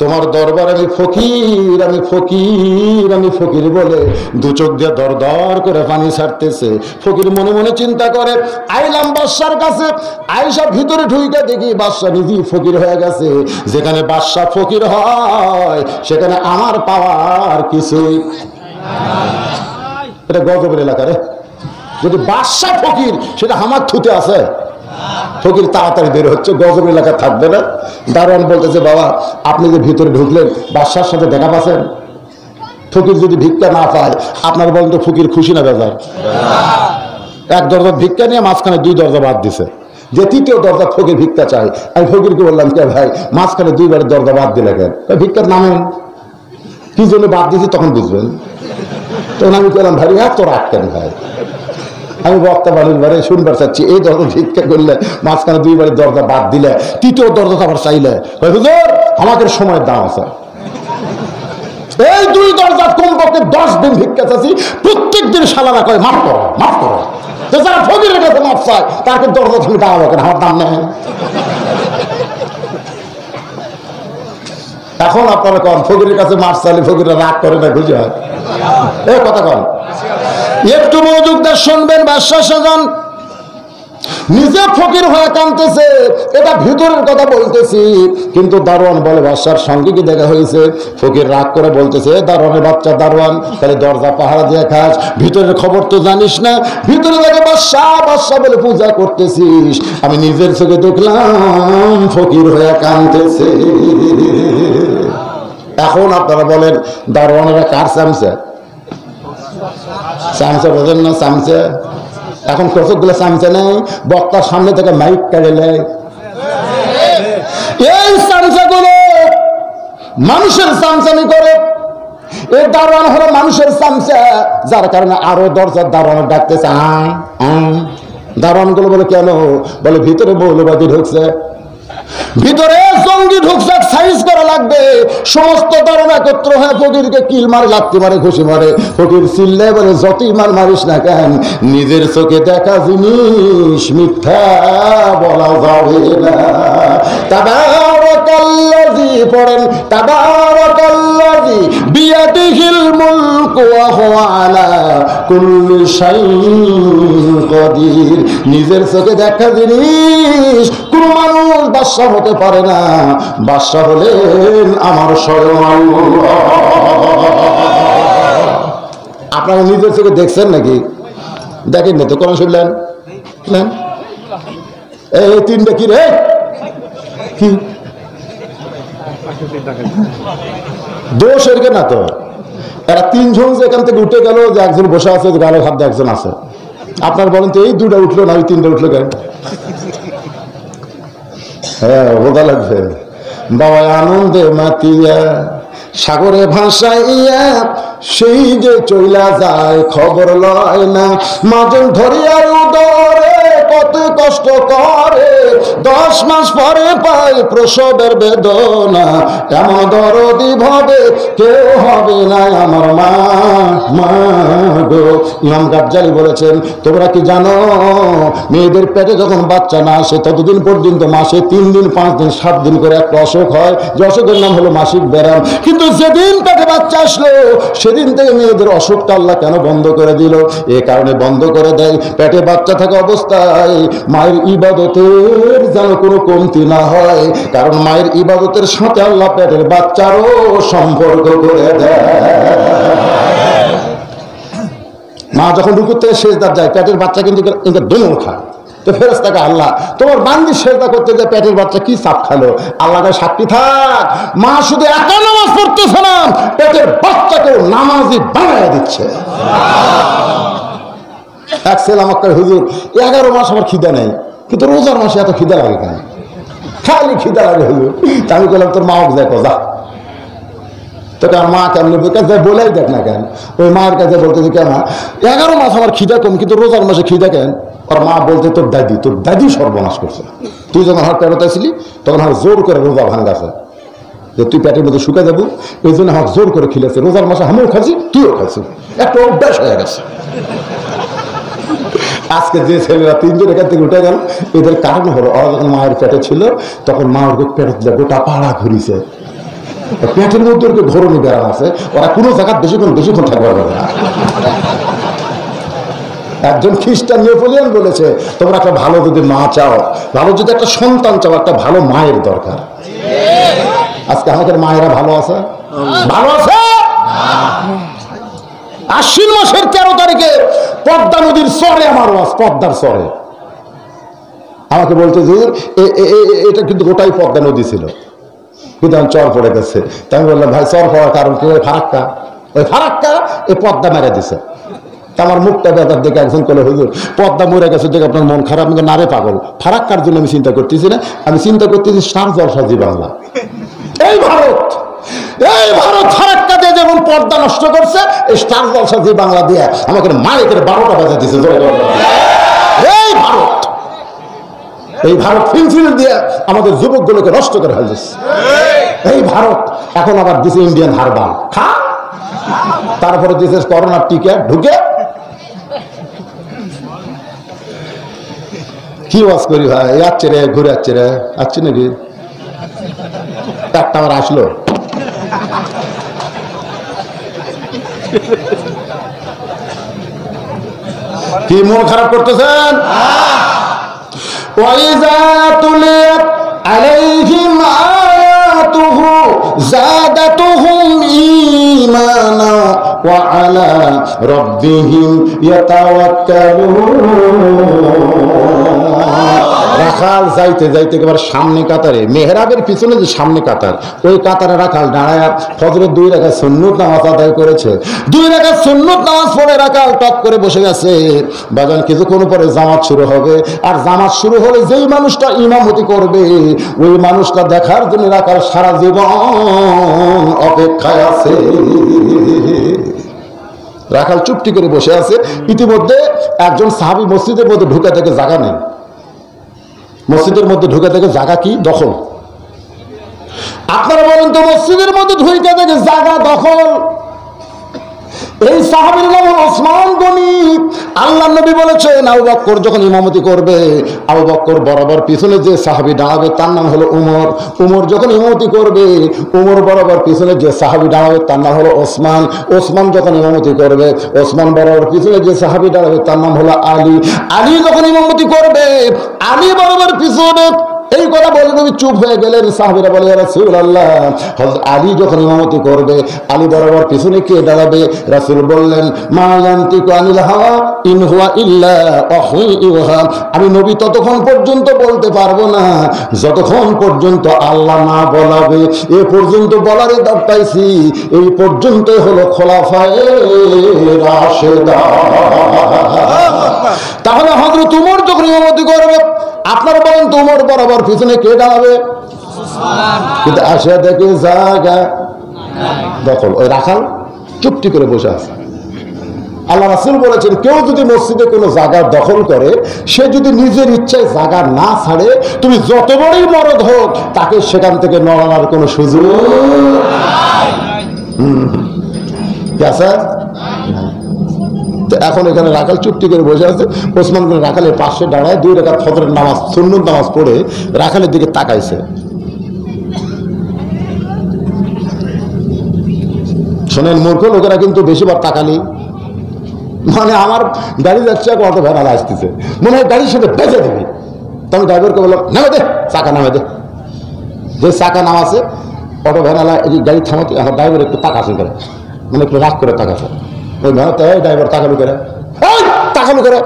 তোমার দরবারে আমি ফকির, আমি ফকির, আমি ফকির বলে দু চোখ দিয়ে দর দর করে পানি ছাড়তেছে। ফকির মনে মনে চিন্তা করে, আইলাম বাদশার কাছে, আইসা ভিতরে ঢুইকা দেখি বাদশা নিজেই ফকির হয়ে গেছে। যেখানে বাদশা ফকির হয় সেখানে আমার পাওয়ার কিছুই। এটা গজবের এলাকা রে, যদি বাদশা ফকির সেটা আমার থুতে আছে। ফকির তাড়াতাড়ি বের হচ্ছে, গজব এলাকা থাকবে না। দারোয়ান বলতেছে, বাবা আপনি যে ভিতরে ঢুকলেন বাদশার সাথে দেখা পাচ্ছেন? ফকির যদি ভিক্ষা না পায় আপনার বলেন তো ফকির খুশি না বেজার? এক দরজা ভিক্ষা নিয়ে মাঝখানে 2 দরজা বাদ দিছে, যে 3য় দরজা ফকির ভিক্ষা চাই। আমি ফকিরকে বললাম, কে ভাই মাঝখানে 2 দরজা বাদ দিলে কেন? ভিক্ষার নামেন কি জন্য বাদ দিয়েছি তখন বুঝবেন। তখন আমি বললাম, ভাই এত রাগ কেন ভাই? আমি বক্তা বাড়ির বাড়ি শুনবার চাচ্ছি, এই দরজা ভিক্ষা করলে মাঝখানে 2 দরজা বাদ দিলে 3য় দরজা আবার চাইলে আমাদের সময়ের দাম আছে। এই 2 দরজা কমপক্ষে 10 দিন ভিক্ষা চাচ্ছি, প্রত্যেক দিন সালানা করে মাফ করো মাফ করো। যারা ফকিরের কাছে মাফ চায় তাকে দরজা তুমি দাঁড়াবো কেন? আমার দাম নেই। এখন আপনারা কন ফকিরের কাছে মাফ চাইলে ফকিরা রাগ করে না, খুঁজে হয়? এই কথা কন, একটু মনোযোগ দিয়ে শুনবেন। বাদশা সাজান নিজে ফকির হয়ে কাঁদতেছে, এটা ভিতরের কথা বলতেছি। কিন্তু দারোয়ান বলে বাদশার সঙ্গে কি দেখা হয়েছে? ফকির রাগ করে বলতেছে, দারোয়ানের বাচ্চা দারোয়ান, তাহলে দরজা পাহারা দিয়ে খাস, ভিতরের খবর তো জানিস না। ভিতরে দেখে বাদশাহ বাদশাহ বলে পূজা করতেছিস। আমি নিজের চোখে দেখলাম ফকির হয়ে কাঁদতেছে। এখন আপনারা বলেন দারোয়ানেরা কার চামচা? চামচা বোঝেন না? চামচা এখন কতগুলো চামচা নেই, বক্তার সামনে থেকে মাইক কেড়ে নেয়। এই চামচাগুলো মানুষের চামচামি করে। এই দারোয়ান হলো মানুষের চামচা, যার কারণে আরো দরজার দারোয়ান ডাকতেছে আয় আয়। দারোয়ান গুলো বলে কেন? বলে ভিতরে মৌলবাদী ঢুকছে, ভিতরে জঙ্গি ঢুকছে, সাইজ করা লাগবে। সমস্ত দারোয়ান একত্র হয়ে ফকিরকে কিল মারে, লাত্তি মারে, ঘুষি মারে। ফকির চিল্লে বলে যতই মার মারিস না কেন, নিজের চোখে দেখা জিনিস মিথ্যা বলা যাবে না। তাবারাকাল্লাযী পড়েন, তাবারাকাল্লাযী বিয়াদিহিল মুলকু ওয়া হুয়া আলা কুল্লি শাইইন কাদির। নিজের চোখে দেখা জিনিস কোন মানুষ বাদশা হতে পারে না, বাদশা হলেন আমার স্বয়ং আল্লাহ। আপনারা নিজের চোখে দেখছেন নাকি? দেখেন না তো, কোন শুনলেন? এই তিনটা কি রে? কি দোষ এর না তো? এরা তিনজন যে এখান থেকে উঠে গেল, যে একজন বসে আছে, গালে হাত একজন আছে। আপনার বলেন তো এই দুটা উঠলো না, ওই তিনটা উঠলো কেন? হ্যাঁ বোঝা লাগবে। বাবা আনন্দে মাতিয়া সাগরে ভাসাইয়া সেই যে চইলা যায়, খবর লয় না। মাজন ধরিয়ার উদরে কত কষ্ট করে, 10 মাস পরে পায় প্রসবের বেদনা। এমন দরদি ভাবে কেউ হবে না আমার মা, মা গো। ইমাম গাজ্জালী বলেছেন, তোমরা কি জানো মেয়েদের পেটে যখন বাচ্চা না আসে ততদিন পর্যন্ত মাসে 3 দিন 5 দিন 7 দিন করে একটা অসুখ হয়, যে অসুখের নাম হলো মাসিক ব্যারাম। কিন্তু যেদিন পেটে বাচ্চা আসলো সেদিন থেকে মেয়েদের অসুখটা আল্লাহ কেন বন্ধ করে দিল? এ কারণে বন্ধ করে দেয়, পেটে বাচ্চা থাকা অবস্থায় মায়ের ইবাদতের যেন কোনো কমতি না হয়। কারণ মায়ের ইবাদতের সাথে আল্লাহ পেটের বাচ্চারও সম্পর্ক করে দেয়। মা যখন রুকুর থেকে সেজদার যায়, পেটের বাচ্চা কিন্তু দোনো খায়। তো ফেরেশতাকে আল্লাহ তোমার বান্দি সেজদা করতে যায়, পেটের বাচ্চা কি চাপ খালো? আল্লাহকে সাক্ষী থাক, মা শুধু একা নামাজ পড়তেছে না, পেটের বাচ্চাকেও নামাজি বানায় দিচ্ছে। এক ছেলে আমাকে হুজুর 11 মাস আমার খিদা নেই, কিন্তু রোজার মাসে এত খিদা লাগে কেন? খালি খিদা লাগে হুজুর। আমি বললাম তোর মা দেখো যা, তোকে আর মা কেমন বলেই দেখ না কেন? ওই মায়ের কাছে বলতে কেন 11 মাস আমার খিদা কম, কিন্তু রোজার মাসে খিদা কেন? আর মা বলতে তোর দাদি সর্বনাশ করছে। তুই যখন হাত পেরোতে আসলি তখন আমার জোর করে রোজা ভাঙ্গাছে, যে তুই পেটের মধ্যে শুকে যাবো, এই জন্য আমার জোর করে খিলেছে। রোজার মাসে আমিও খাচ্ছি, তুইও খাচ্ছি, একটা অভ্যাস হয়ে গেছে। আজকে যে ছেলেরা 3 জন এখান থেকে উঠে গেল, এদের কারণ হলো ওরা যখন মায়ের পেটে ছিল তখন মা ওর পেটের গোটা পাড়া ঘুরিছে, পেটের মধ্যে ওর ঘরণী বেড়ান আছে, ওরা কোনো জায়গায় বেশিক্ষণ থাকতে পারবে না। একজন খ্রিস্টান নেপোলিয়ন বলেছে, তোমরা একটা ভালো যদি মা চাও, ভালো যদি একটা সন্তান চাও, একটা ভালো মায়ের দরকার। আজকে আমাদের মায়েরা ভালো আছে? ভালো আছে? আশ্বিন মাসের 13 তারিখে পদ্মা নদীর চরে আমার ওয়াজ, পদ্মার চরে। আমাকে বলতে যে এটা কিন্তু গোটাই পদ্মা নদী ছিল, কিন্তু আমি চর পড়ে গেছে। তাই আমি বললাম ভাই চর পড়ার কারণ কি? ফারাক্কা, ওই ফারাক্কা এই পদ্মা মেরে দিছে। আমার মুখটা বেদার দেখে একজন বলে হুজুর পদ্মা মরে গেছে দেখে আপনার মন খারাপ? কিন্তু নারে পাগল, ফারাক্কার জন্য আমি চিন্তা করতেছি না, আমি চিন্তা করতেছি স্টার জলসা জি বাংলা। এই ভারত ফারাক্কা দিয়ে যেমন পর্দা নষ্ট করছে, এই স্টার জলসা জি বাংলা দিয়ে আমাকে মালিকের 12টা বাজা দিছে। এই ভারত ফিলফিল দিয়ে আমাদের যুবকগুলোকে নষ্ট করে ফেলছে। এই ভারত এখন আবার দিছে ইন্ডিয়ান হারবাল খা, তারপরে দিছে করোনার টিকা ঢুকে। কি ওয়াজ করি ভাই? যাচ্ছে রে, ঘুরে যাচ্ছে রে, আসছে নাকি? একটা আমার আসলো, কি মন খারাপ করতেছেন? ওয়াইযা তুলিয়াত আলাইহিম আয়াতুহু যাদাতুহুম ঈমানা ওয়া আলা রাব্বিহিম ইয়াতাওয়াক্কালুন। রাখাল যাইতে যাইতে একেবারে সামনে কাতারে, মেহরাবের পিছনে যে সামনে কাতার, ওই কাতারে রাখাল দাঁড়ায় ফজরের 2 রাকাত সুন্নত নামাজ আদায় করেছে। 2 রাকাত সুন্নত নামাজ পড়ে রাখাল টপ করে বসে গেছে। বাজান কিছুক্ষণ পরে জামাত শুরু হবে, আর জামাত শুরু হলে যেই মানুষটা ইমামতি করবে ওই মানুষটা দেখার জন্য রাখাল সারা জীবন অপেক্ষায় আছে। রাখাল চুপটি করে বসে আছে। ইতিমধ্যে একজন সাহাবী মসজিদের মধ্যে ঢুকে থেকে জায়গা নেই। মসজিদের মধ্যে ঢুকে থেকে জায়গা কি দখল? আপনারা বলেন তো, মসজিদের মধ্যে ঢুকে থেকে জায়গা দখল। এই সাহাবীর নাম ওসমান গনি। আল্লাহর নবী বলেছেন আবু বকর যখন ইমামতি করবে, আবু বকর বরাবর পিছনে যে সাহাবী দাঁড়াবে তার নাম হলো উমর। উমর যখন ইমামতি করবে, উমর বরাবর পিছনে যে সাহাবী দাঁড়াবে তার নাম হলো ওসমান। ওসমান যখন ইমামতি করবে, ওসমান বরাবর পিছনে যে সাহাবী দাঁড়াবে তার নাম হলো আলী। আলী যখন ইমামতি করবে, আলী বরাবর পিছনে। এই কথা বলে নবী চুপ হয়ে গেলেন। সাহাবীরা বলে, ইয়া রাসূলুল্লাহ, হযরত আলী যখন ইমামতি করবে, আলী বরাবর পিছনে কে দাঁড়াবে? রাসূল বললেন, মা ইয়ানতিকু আনিল হাওয়া ইন হুয়া ইল্লা ওয়াহয়ুহা। আমি নবী ততক্ষণ পর্যন্ত বলতে পারবো না যতক্ষণ পর্যন্ত আল্লাহ না বলাবে। এ পর্যন্ত বলারই দাব পাইছি, এই পর্যন্তই হলো খোলাফায়ে রাশেদা। তাহলে হযরত উমর যখন ইমামতি করবে, আপনারা বলেন তো উমর বরাবর পিছনে কে দাঁড়াবে? কিন্তু আসিয়া দেখে জায়গা দখল। ওই রাখাল চুপটি করে বসে আছে। আল্লাহ রাসূল বলেছেন, কেউ যদি মসজিদে কোনো জায়গা দখল করে, সে যদি নিজের ইচ্ছায় জায়গা না ছাড়ে, তুমি যত বড়ই মরদ হোক, তাকে সেখান থেকে নড়ানোর কোনো সুযোগ আছে? এখন এখানে রাখাল চুপটি করে বসে আছে। ওসমান গনি রাখালের পাশে দাঁড়ায় 2 রাকাত ফজরের নামাজ সুন্নত নামাজ পড়ে রাখালের দিকে তাকাইছে। শোনেন, মূর্খ লোকেরা কিন্তু বেশিরভাগ তাকালি, মানে আমার গাড়ি যাচ্ছে, অটো ভ্যানালা আসতেছে, মনে হয় গাড়ির সাথে বেঁচে দেবে। তখন ড্রাইভারকে বললাম, নামে দে, চাকা নামে দে। যে চাকা নামাছে, অটো ভ্যানালা গাড়ি থামাতে, আমার ড্রাইভার একটু তাকাছে করে, মানে একটু রাগ করে তাকাছে। ওই ভ্যানাতে ড্রাইভার তাকালু করে, তাকালু করে।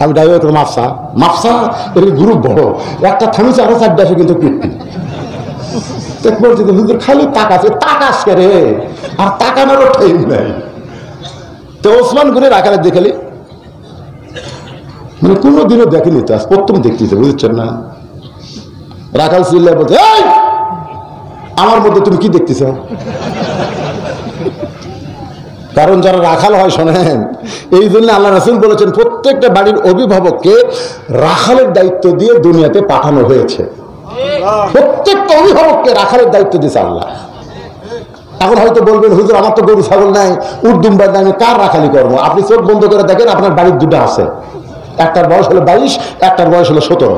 আমি ড্রাইভার করে মাফসা মাফসা, এর গ্রুপ বড়, একটা থামিছে, আরো 4 কিন্তু কীর্তি বলছি, হুজুর খালি তাকাছে, তাকাস করে, আর তাকানোরও টাইম নাই। তো ওসমান গনি রাখালের দেখালি, মানে কোনোদিনও দেখেনি, তো আজ প্রথম দেখতেছে, বুঝছেন না? রাখাল চিল্লায় বলছে, এই আমার মধ্যে তুমি কি দেখতেছ? কারণ যারা রাখাল হয়, শোনেন, এই জন্য আল্লাহ রাসূল বলেছেন প্রত্যেকটা বাড়ির অভিভাবককে রাখালের দায়িত্ব দিয়ে দুনিয়াতে পাঠানো হয়েছে। প্রত্যেকটা অভিভাবককে রাখালের দায়িত্ব দিয়েছে আল্লাহ। এখন হয়তো বলবেন, হুজুর আমার তো গরু ছাগল নাই, উট দুম্বার নাই, আমি কার রাখালি করবো? আপনি চোখ বন্ধ করে দেখেন, আপনার বাড়ির 2টা আছে, একটার বয়স হলো 22, একটার বয়স হলো 17।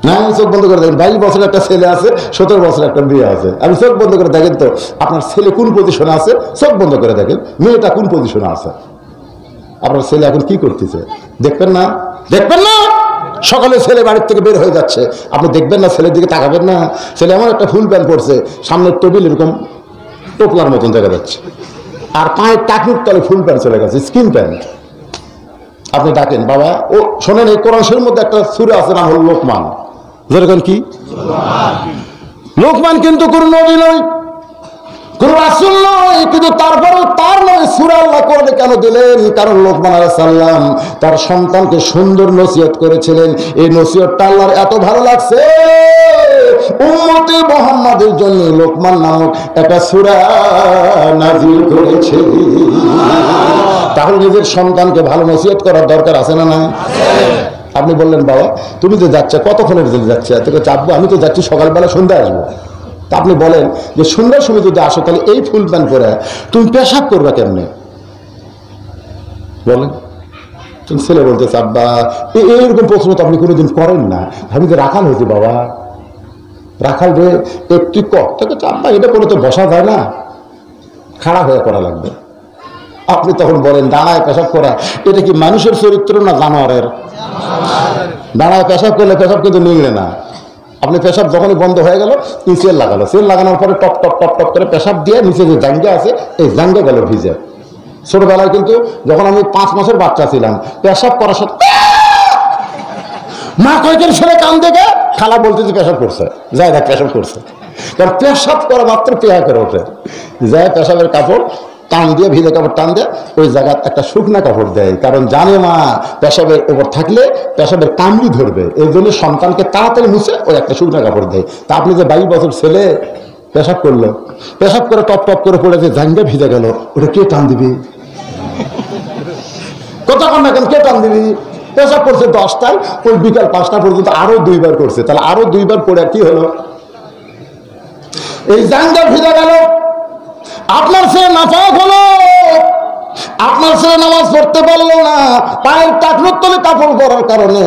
না, চোখ বন্ধ করে দেখেন, 22 বছরের একটা ছেলে আছে, 17 বছরের একটা মেয়ে আছে। আমি চোখ বন্ধ করে দেখেন তো আপনার ছেলে কোন পজিশনে আছে, চোখ বন্ধ করে দেখেন মেয়েটা কোন পজিশনে আছে। আপনার ছেলে এখন কি করতেছে দেখবেন না? দেখবেন না? সকালে ছেলে বাড়ির থেকে বের হয়ে যাচ্ছে, আপনি দেখবেন না? ছেলের দিকে তাকাবেন না? ছেলে এমন একটা ফুল প্যান্ট পরছে, সামনের টেবিল এরকম টোপলার মতন দেখা যাচ্ছে, আর পায়ের টাকনুর তলে ফুল প্যান্ট চলে গেছে, স্কিন প্যান্ট। আপনি ডাকেন, বাবা। ও শোনেন, এই কোরআন শরীফের মধ্যে একটা সূরা আছে, নাম হল লোকমান। যেরকম কি লোকমান কিন্তু কোন নবী নয়, কোন রাসূল নয়, কিন্তু তারপরেও তার নামে সূরা আল্লাহ কোরআনে কেন দিলেন? কারণ লোকমান আলাইহিস সালাম তার সন্তানকে সুন্দর নসিহত করেছিলেন। এই নসিহতটা আল্লাহর এত ভালো লাগছে, উম্মতে মুহাম্মাদের জন্য লোকমান নামক একটা সূরা নাযিল করেছে। তাহলে নিজের সন্তানকে ভালো নসিহত করার দরকার আছে না নাই? আপনি বললেন, বাবা তুমি যে যাচ্ছে, কতক্ষণের জন্য যাচ্ছে? তোকে চাপবো, আমি তো যাচ্ছি সকালবেলা, সন্ধ্যায় আসবো। তা আপনি বলেন যে সন্ধ্যার সময় যদি আসো, তাহলে এই ফুল প্যান্ট পরে তুমি পেশাব করবে কেমনে? বলেন। তুমি ছেলে বলতেছে, আব্বা এইরকম প্রশ্ন তো আপনি কোনোদিন করেন না। আমি তো রাখাল হয়েছি বাবা, রাখাল রে একটু তোকে আব্বা এটা করে তো বসা যায় না, খাড়া হয়ে করা লাগবে। আপনি তখন বলেন দাঁড়ায় পেশাব করা এটা কি মানুষের চরিত্র না জানোয়ারের? দাঁড়ায় পেশাব করলে পেশাব কিন্তু নিংড়ে না। আপনি পেশাব যখনই বন্ধ হয়ে গেল সেল লাগালো, সেল লাগানোর পরে টপ টপ টপ টপ করে পেশাব দিয়ে নিচে যে জাঙ্গা আছে এই জাঙ্গা গেল ভিজে। ছোটবেলায় কিন্তু যখন আমি 5 মাসের বাচ্চা ছিলাম পেশাব করার সাথে মা কয়েকের ছেলে কান দেখে খালা বলতে যে পেশাব করছে, যায় দেখ পেশাব করছে। কারণ পেশাব করা মাত্র পেয়া করে ওঠে, যায় পেশাবের কাপড় টান দিয়ে ভিজে কাপড় টান দিয়ে ওই জায়গায় একটা শুকনা কাপড় দেয়, কারণ জানে মা পেশাবের উপর থাকলে পেশাবের কামড়ি ধরবে, এই জন্য সন্তানকে তাড়াতাড়ি মুছে ওই একটা শুকনা কাপড় দেয়। তা আপনি যে 22 বছর ছেলে পেশাব করলো, পেশাব করে টপ টপ করে পড়ে যে জাঙ্গা ভিজে গেল, ওটা কে টান দিবি? কথা কন না কেন, কে টান দিবি? পেশাব করছে 10টায়, ওই বিকাল 5টা পর্যন্ত আরো 2 বার করছে, তাহলে আরো 2 বার পড়ে কি হলো? এই জাঙ্গা ভিজে গেল, আপনার ছেলে নাফাক হলো, আপনার ছেলে নামাজ পড়তে পারলো না, পায়ের টাকনোর তলে কাপড় পরার কারণে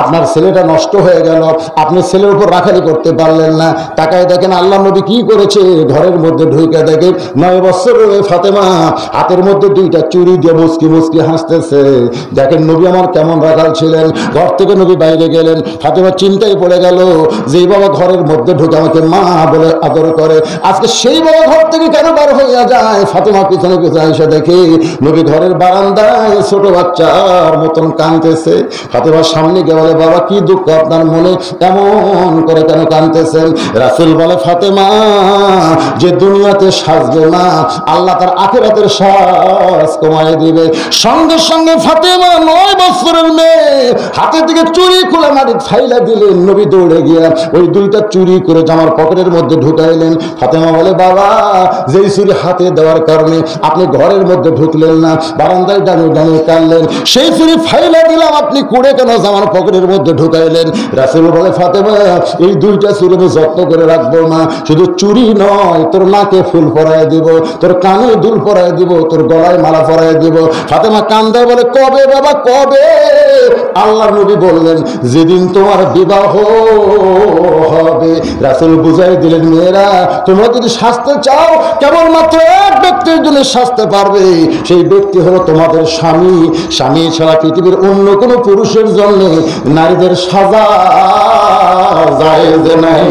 আপনার ছেলেটা নষ্ট হয়ে গেল, আপনি ছেলের উপর রাখালি করতে পারলেন না। তাকায় দেখেন আল্লাহ নবী কি করেছে, ঘরের মধ্যে ঢুকে দেখে 9 বছরের ফাতেমা হাতের মধ্যে 2টা চুড়ি দিয়ে মুসকি মুসকি হাসতেছে। দেখেন নবী আমার কেমন রাখাল ছিলেন। ঘর থেকে নবী বাইরে গেলেন, ফাতেমা চিন্তায় পড়ে গেল যে বাবা ঘরের মধ্যে ঢুকে আমাকে মা বলে আদর করে, আজকে সেই বাবা ঘর থেকে কেন বার হইয়া যায়? ফাতেমা পিছনে পিছনে এসে দেখে নবী ঘরের বারান্দায় ছোট বাচ্চার মতন কাঁদতেছে। ফাতেমার সামনে গিয়ে বলে বাবা কি দুঃখ আপনার মনে, এমন করে কেন কাঁদতেছেন? রাসূল বলে ফাতেমা যে দুনিয়াতে সাজবে না আল্লাহ তার আখিরাতের সাজ কমায় দিবে। সঙ্গে সঙ্গে ফাতেমা 9 বছরের মেয়ে হাতের দিকে চুরি খুলে মাটি ফাইলা দিলেন। নবী দৌড়ে গিয়া ওই 2টা চুরি করে জামার পকেটের মধ্যে ঢুকাইলেন। ফাতেমা বলে বাবা যেই চুরি হাতে দেওয়ার কারণে আপনি ঘরের মধ্যে ঢুকলেন না, বারান্দায় দাঁড়িয়ে দাঁড়িয়ে কাঁদলেন, সেই চুরি ফাইলা দিলাম, আপনি কুড়ে কেন জামার পকেটের মধ্যে ঢুকাইলেন? রাসূল বলে ফাতেমা এই 2টা চুরি আমি যত্ন করে রাখবো না, শুধু চুরি নয় তোর নাকে ফুল পরায় দিব, তোর কানে দুল পরায় দিব, তোর গলায় মালা পরায় দিব। ফাতেমা কান্দে বলে কবে বাবা কবে? আল্লাহর নবী বললেন যেদিন তোমার বিবাহ হবে। রাসূল বুঝাই দিলেন মেয়েরা তোমরা যদি শাস্তি চাও কেবলমাত্র এক ব্যক্তির জন্য শাস্তি পারবে, সেই ব্যক্তি হলো তোমাদের স্বামী। স্বামী ছাড়া পৃথিবীর অন্য কোনো পুরুষের জন্য নারীদের সাজা জায়েজ নাই।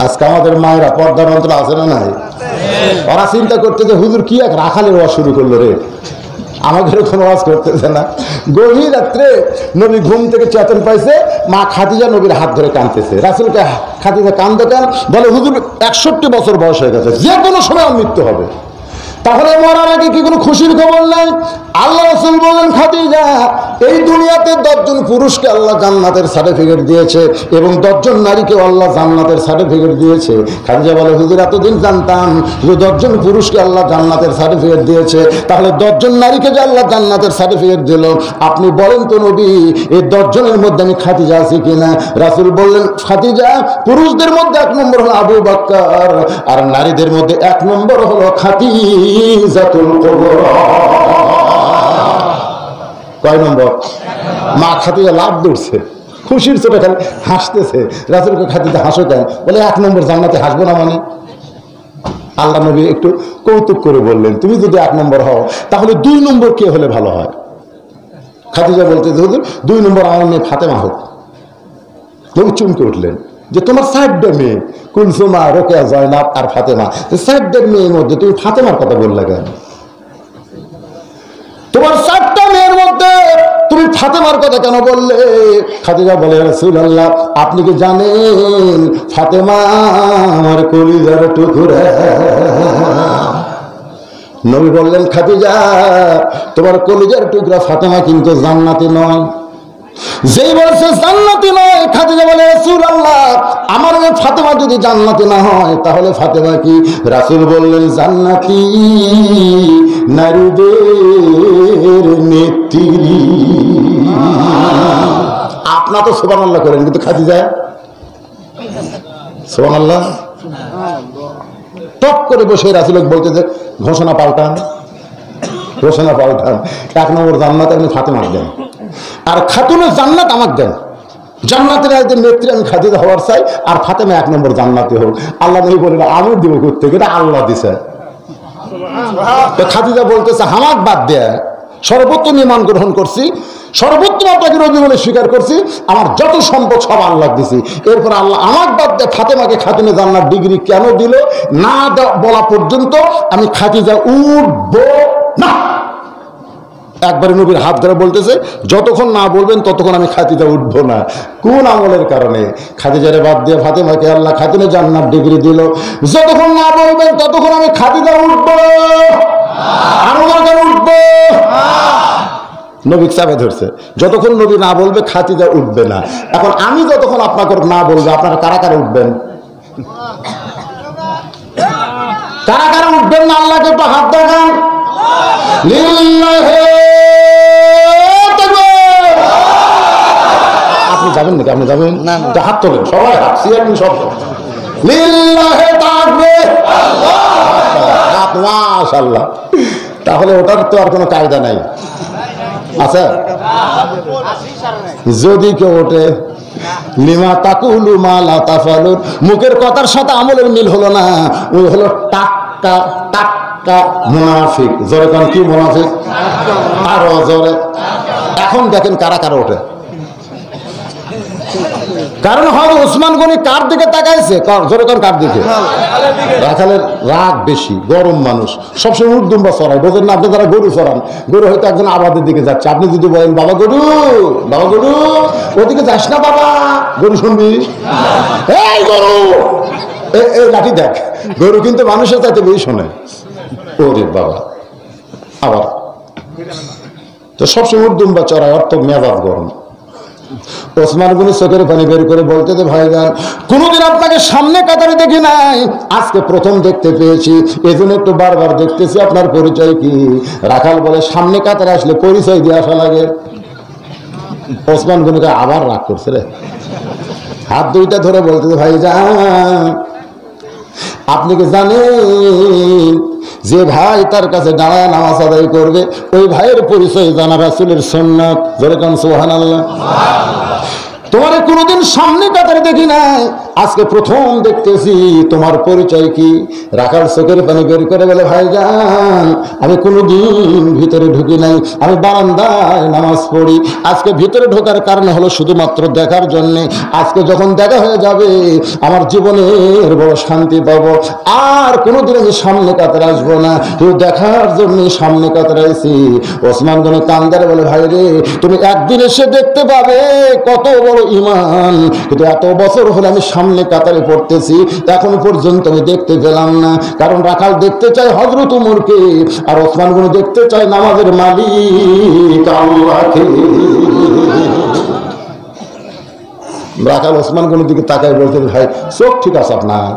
আজকে আমাদের মায়েরা পর্দার অন্তর আছে না নাই? ওরা চিন্তা করতে যে হুজুর কি এক রাখালের ওয়াজ শুরু করলো রে, আমাদের কোনো ওয়াজ করতেছে না। গভীর রাত্রে নবী ঘুম থেকে চেতন পাইছে, মা খাদিজা নবীর হাত ধরে কাঁদতেছে। রাসূলকে খাদিজা কান্দে কেন? বলে হুজুর 61 বছর বয়স হয়ে গেছে, যে কোনো সময় মৃত্যু হবে, তাহলে মরার আগে কি কোনো খুশির খবর নাই? আল্লাহ রাসূল বলেন খাদিজা এই দুনিয়াতে 10 জন পুরুষকে আল্লাহ জান্নাতের সার্টিফিকেট দিয়েছে এবং 10 জন নারীকে আল্লাহ জান্নাতের সার্টিফিকেট দিয়েছে। খাদিজা বলে হুজুর এতদিন জানতাম যে 10 জন পুরুষকে আল্লাহ জান্নাতের সার্টিফিকেট দিয়েছে, তাহলে 10 জন নারীকে যে আল্লাহ জান্নাতের সার্টিফিকেট দিল, আপনি বলেন তো নবী এই 10 জনের মধ্যে আমি খাদিজা আছি কিনা? রাসূল বললেন খাদিজা পুরুষদের মধ্যে 1 নম্বর হলো আবু বকর, আর নারীদের মধ্যে 1 নম্বর হলো খাদিজাতুল কুবরা। কয় নম্বর? মা খাদিজা লাভ দৌড়ছে, খুশির চোটে খালি হাসতেছে। রাসূলকে খাদিজা হাসো কেন? বলে 1 নম্বর জান্নাতে হাসবো না মানে? আল্লাহ নবী একটু কৌতুক করে বললেন তুমি যদি 1 নম্বর হও তাহলে 2 নম্বর কে হলে ভালো হয়? খাদিজা বলতে হুজুর 2 নম্বর আমার মেয়ে ফাতেমা হোক। নবী চমকে উঠলেন যে তোমার 4টা মেয়ে কুলসুমা, রোকেয়া, জয়নাব আর ফাতেমা, 4টার মেয়ের মধ্যে তুমি ফাতেমার কথা বললে কেন? তোমার 4টা মেয়ের মধ্যে তুমি ফাতেমার কথা কেন বললে? খাদিজা বলে রাসূলুল্লাহ আপনি কি জানেন ফাতেমা আমার কলিজার টুকরা? নবী বললেন খাদিজা তোমার কলিজার টুকরা ফাতেমা কিন্তু জান্নাতি নয়। যেই বলছে জান্নাতি নয়, খাদিজা বলে রাসূলুল্লাহ আমার মেয়ে ফাতেমা যদি জান্নাতি না হয় তাহলে ফাতেমা কি? রাসূল বললেন জান্নাতি নারীদের নেত্রী। আপনারা তো সুবহানাল্লাহ করেন, কিন্তু খাদিজা সুবহানাল্লাহ টপ করে বসে রাসূলকে বলতে যে ঘোষণা পাল্টান, ঘোষণা পাল্টান, 1 নম্বর জান্নাত আপনি ফাতেমাকে দেন আর খাতুনের জান্নাত আমাকে দেন। জান্নাতের একজন নেত্রী আমি খাদিজা হওয়ার চাই, আর ফাতেমা 1 নম্বর জান্নাতি হোক। আল্লাহ নবী বললেন আমি দিব করতে, এটা আল্লাহ দিছে। তো খাদিজা বলতেছে হামাক বাদ দেয়া সর্বোত্তম ঈমান গ্রহণ করছি, সর্বোত্তম আপনাকে নবী বলে স্বীকার করছি, আমার যত সম্পদ সব আল্লাহ দিছি। এরপর আল্লাহ আমাক বাদ দিয়ে ফাতেমাকে খাতুনে জান্নাত ডিগ্রি কেন দিল না বলা পর্যন্ত আমি খাদিজা উঠবো না। একবারে নবীর হাত ধরে বলতেছে যতক্ষণ না বলবেন ততক্ষণ আমি খাদিজা উঠবো না। কোন আমলের কারণে? খাদিজারে বাদ দিয়ে ফাতেমাকে আল্লাহ খাতুনে জান্নাত ডিগ্রি দিল। যতক্ষণ না বলবেন ততক্ষণ আমি খাদিজা উঠবো, আর ওমর কেন উঠবো? নবী চাপে ধরছে, যতক্ষণ নবী না বলবে খাদিজা উঠবে না। এখন আমি যতক্ষণ আপনাকে না বলবো আপনারা কারা কারা উঠবেন? কারা কারা উঠবেন না? আল্লাহকে একটু হাত দেখান। আপনি যাবেন নাকি? আপনি যাবেন না? হাত তোলেন সবাই, হাত সিয়ার সব। মাশাআল্লাহ। তাহলে ওটার তো আর কোনো কায়দা নাই, আচ্ছা? যদি কেউ ওঠে লিমা তাকুলু মা লা তাফালুন, মুখের কথার সাথে আমলের মিল হলো না, ওই হলো টাক্কা টাক্কা মুনাফিক। জোরে কোন কি মুনাফিক? আরো জোরে। এখন দেখেন কারা কারা ওঠে। কারণ হয় ওসমান গনি কার দিকে তাকাইছে? জোরে কোন কার দিকে? রাখালের রাগ বেশি, গরম মানুষ, সবসময় উর্দুম্বা চড়ায়। বোঝেন না? আপনি যারা গরু চড়ান, গরু হয়তো একজন আবাদের দিকে যাচ্ছে, আপনি যদি বলেন বাবা গরু, বাবা গরু, ওদিকে যাস না বাবা, গরু শুনবি? এই গরু, এই লাঠি দেখ। গরু কিন্তু মানুষের চাইতে বেশি শোনে। ওরে বাবা, আবার তো সবসময় উর্দুম্বা চড়ায়, অর্থ মেজাজ গরম। ওসমান গনি চোখের পানি বের করে বলতে যে ভাইজান কোনোদিন আপনাকে সামনে কাতারে দেখি নাই, আজকে প্রথম দেখতে পেয়েছি, এজন্য একটু বারবার দেখতেছি, আপনার পরিচয় কি? রাখাল বলে সামনে কাতারে আসলে পরিচয় দিয়ে আসা লাগে। ওসমান গনিকে আবার রাগ করছে রে, হাত দুইটা ধরে বলতে যে ভাইজান আপনি কি জানেন যে ভাই তার কাছে দাঁড়ায় নামাজ আদায় করবে ওই ভাইয়ের পরিচয় জানা রাসূলের সুন্নাত। যেরকম সুবহানাল্লাহ। তোমার কোনোদিন সামনে কাতারে দেখি নাই, আজকে প্রথম দেখতেছি, তোমার পরিচয় কি? রাখাল চোখের পানি বের করে বলে ভাইজান আমি কোনোদিন ভিতরে ঢুকি নাই, আমি বারান্দায় নামাজ পড়ি। আজকে ভিতরে ঢোকার কারণ হলো শুধুমাত্র দেখার জন্যে। আজকে যখন দেখা হয়ে যাবে আমার জীবনের বড় শান্তি পাবো, আর কোনোদিন আমি সামনে কাতারে আসবো না, তুই দেখার জন্য সামনে কাতারে আইছি। ওসমান গনি কান্দারে বলে ভাই রে তুমি একদিন এসে দেখতে পাবে কত বড় ঈমান, কিন্তু এত বছর হলে আমি সামনে কাতারে পড়তেছি, এখন পর্যন্ত আমি দেখতে পেলাম না। কারণ রাখাল দেখতে চায় হযরত ওমরকে, আর ওসমান গনি দেখতে চায় নামাজের মালিক আল্লাহকে। রাখাল ওসমান গনির দিকে তাকায় বলতে ভাই চোখ ঠিক আছে আপনার?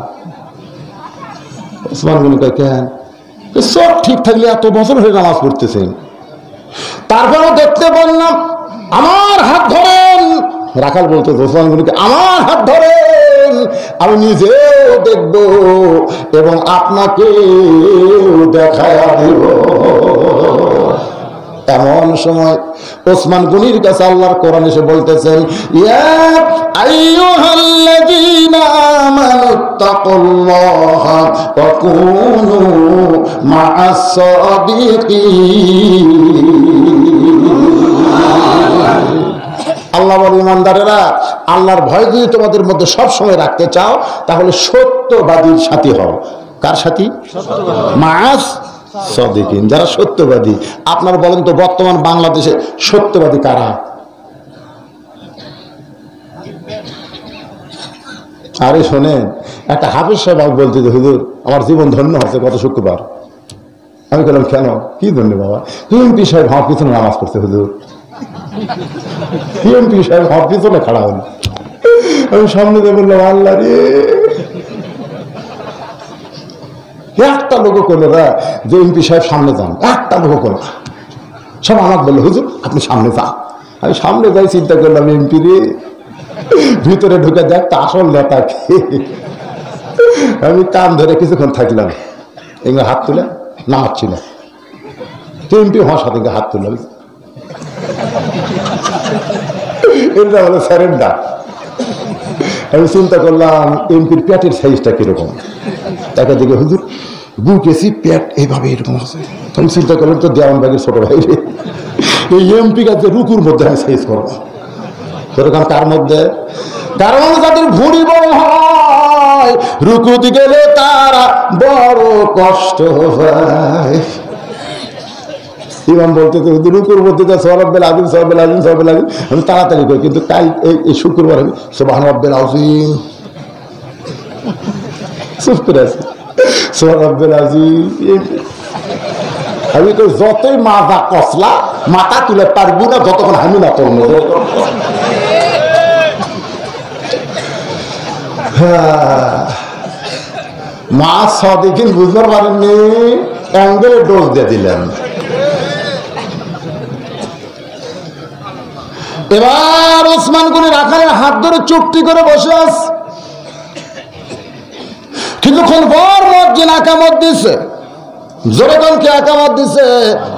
ওসমান গনি কয় কেন? চোখ ঠিক থাকলে এত বছর হয়ে নামাজ পড়তেছেন, তারপরেও দেখতে বললাম আমার হাত ধরেন। রাখাল বলতে ওসমান গনিকে আমার হাত ধরেন, আমি নিজেও দেখব এবং আপনাকে দেখায় দিব। এমন সময় ওসমান গনির কাছে আল্লাহর কোরআন এসে বলতেছেন ইয়া আইয়ুহাল্লাযীনা আমানুত্তাকুল্লাহা ওয়া কুনু মা'আস সাদিকিন। আল্লাহ বলে ইমানদারেরা আল্লাহর ভয় যদি তোমাদের মধ্যে সব সময় রাখতে চাও তাহলে সত্যবাদীর সাথী হও। কার সাথী? মা'আস সাদিকিন, যারা সত্যবাদী। আপনার বলেন তো বর্তমান বাংলাদেশে সত্যবাদী কারা? আরে শোনেন, একটা হাফেজ সাহেব বলতে যে হুজুর আমার জীবন ধন্য হচ্ছে গত শুক্রবার। আমি বললাম কেন? কি ধন্য বাবা? এমপি সাহেব আমার পিছনে নামাজ পড়ছে হুজুর। এমপি সাহেব আমার পিছনে খাড়া হল। আমি সামনে দিয়ে বললাম আল্লাহ রে, একটা লোক করলো না যে এমপি সাহেব সামনে যান, একটা লোক করলো। সব আমাকে বললো হুজুর আপনি সামনে যান। আমি সামনে যাই, চিন্তা করলাম এমপি রে ভিতরে ঢুকে দেখ তা আসল নেতা কে। আমি কান ধরে কিছুক্ষণ থাকলাম, এগুলো হাত তুলে নামাচ্ছি না। এমপি হওয়ার সাথে হাত তুললাম, এটা হলো স্যারেন্ডার। আমি চিন্তা করলাম এমপির পেটের সাইজটা কিরকম, তাকে দিকে হুজুর বুকেছি পেট এইভাবে এরকম আছে। আমি চিন্তা করলাম তো দেওয়ানবাগের ছোট ভাই রে, এই এমপি কাছে রুকুর মধ্যে আমি সাইজ করবো সেরকম। কার মধ্যে? কারণ যাদের ভুঁড়ি বড় হয় রুকুতে গেলে তারা বড় কষ্ট হয়। ইমাম বলতে রুকুর মধ্যে সওয়াবেল আযীম সওয়াবেল আযীম সওয়াবেল আযীম, আমি তাড়াতাড়ি করি। কিন্তু কাল এই শুক্রবার আমি সুবহানাল্লাহিল আযীম চুপ করে আছি, সুবহানাল্লাহিল আযীম। আমি তো যতই মাজা কসলা মাথা তুলে পারবো না যতক্ষণ আমি না করবো। মা সদিকিন বুঝতে পারেননি, অ্যাঙ্গেলে ডোজ দিয়ে দিলেন। এবার ওসমান গনি রাখালের হাত ধরে চুপটি করে বসে আস। কিছুক্ষণ পর মুয়াজ্জিন আকামত দিছে। যখন কে আকামত দিছে,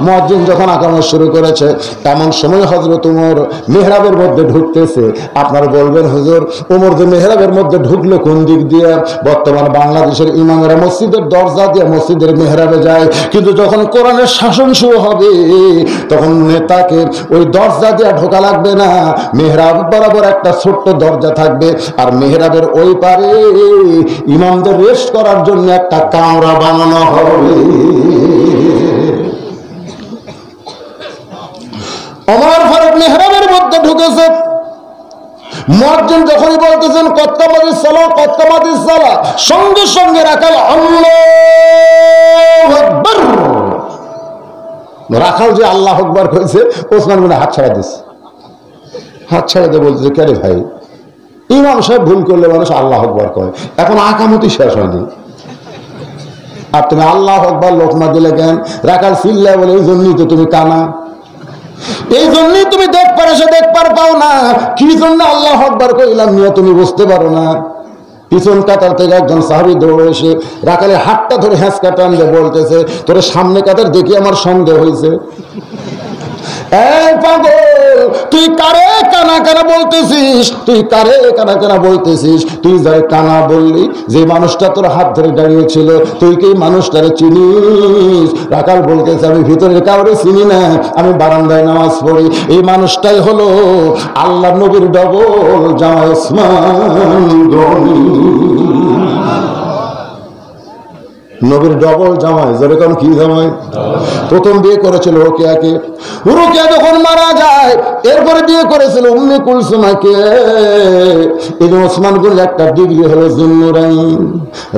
মুয়াজ্জিন যখন আকামত শুরু করেছে তেমন সময় হযরত ওমর মিহরাবের মধ্যে ঢুকতেছে। আপনারা বলবেন হুজুর ওমর যে মিহরাবের মধ্যে ঢুকলো কোন দিক দিয়ে? বর্তমান বাংলাদেশের ইমামরা মসজিদের দরজা দিয়ে মসজিদের মিহরাবে যায়, কিন্তু যখন কোরআনের শাসন শুরু হবে তখন নেতাকে ওই দরজা দিয়ে ঢোকা লাগবে না, মিহরাব বরাবর একটা ছোট্ট দরজা থাকবে, আর মিহরাবের ওই পারে ইমামদের রেস্ট করার জন্য একটা কামরা বানানো হবে। ওমর ফারুক মিহরাবের মধ্যে ঢুকেছে। মুয়াজ্জিন যখনই বলতেছেন কত্তামাদিস সালাহ কত্তামাদিস সালাহ, সঙ্গে সঙ্গে রাখাল আল্লাহু আকবার। রাখাল যে আল্লাহু আকবার কইছে, ওসমান গনি হাত ছাড়া দিছে। হাত ছাড়া দিয়ে বলতেছে কে রে ভাই, ইমাম সাহেব ভুল করলে মানুষ আল্লাহু আকবার কয়, এখন আকামতি শেষ হয়নি আর তুমি আল্লাহু আকবার লোকমা দিলে কেন? রাখাল চিল্লা বলে এই জন্যই তো তুমি কানা, এই জন্যই তুমি দেখবার এসে দেখবার পাও না, কি জন্য আল্লাহু আকবার কইলাম নিয়ে তুমি বুঝতে পারো না। পিছন কাতার থেকে একজন সাহাবী দৌড়ে এসে রাখালের হাতটা ধরে হ্যাঁচকা টান দিয়ে বলতেছে তোর সামনে কাতার দেখি আমার সন্দেহ হয়েছে। এই পাগল, তুই কারে কানা কানা বলতেছিস? তুই কারে কানা কানা বলতেছিস? তুই যাই কানা বললি, যে মানুষটা তোর হাত ধরে দাঁড়িয়েছিল তুই কি মানুষটারে চিনিস? রাখাল বলতেছে আমি ভিতরের কাউরে চিনি না, আমি বারান্দায় নামাজ পড়ি। এই মানুষটাই হলো আল্লাহ নবীর ডবল জামাই ওসমান গনি। নবীর ডবল জামাই, যেরকম কি জামাই? প্রথম বিয়ে করেছিল রোকেয়াকে, রোকেয়া যখন মারা যায় এরপরে বিয়ে করেছিল উম্মে কুলসুমাকে। এই যে ওসমান গনির একটা ডিগ্রি হলো জিন্নুরাইন।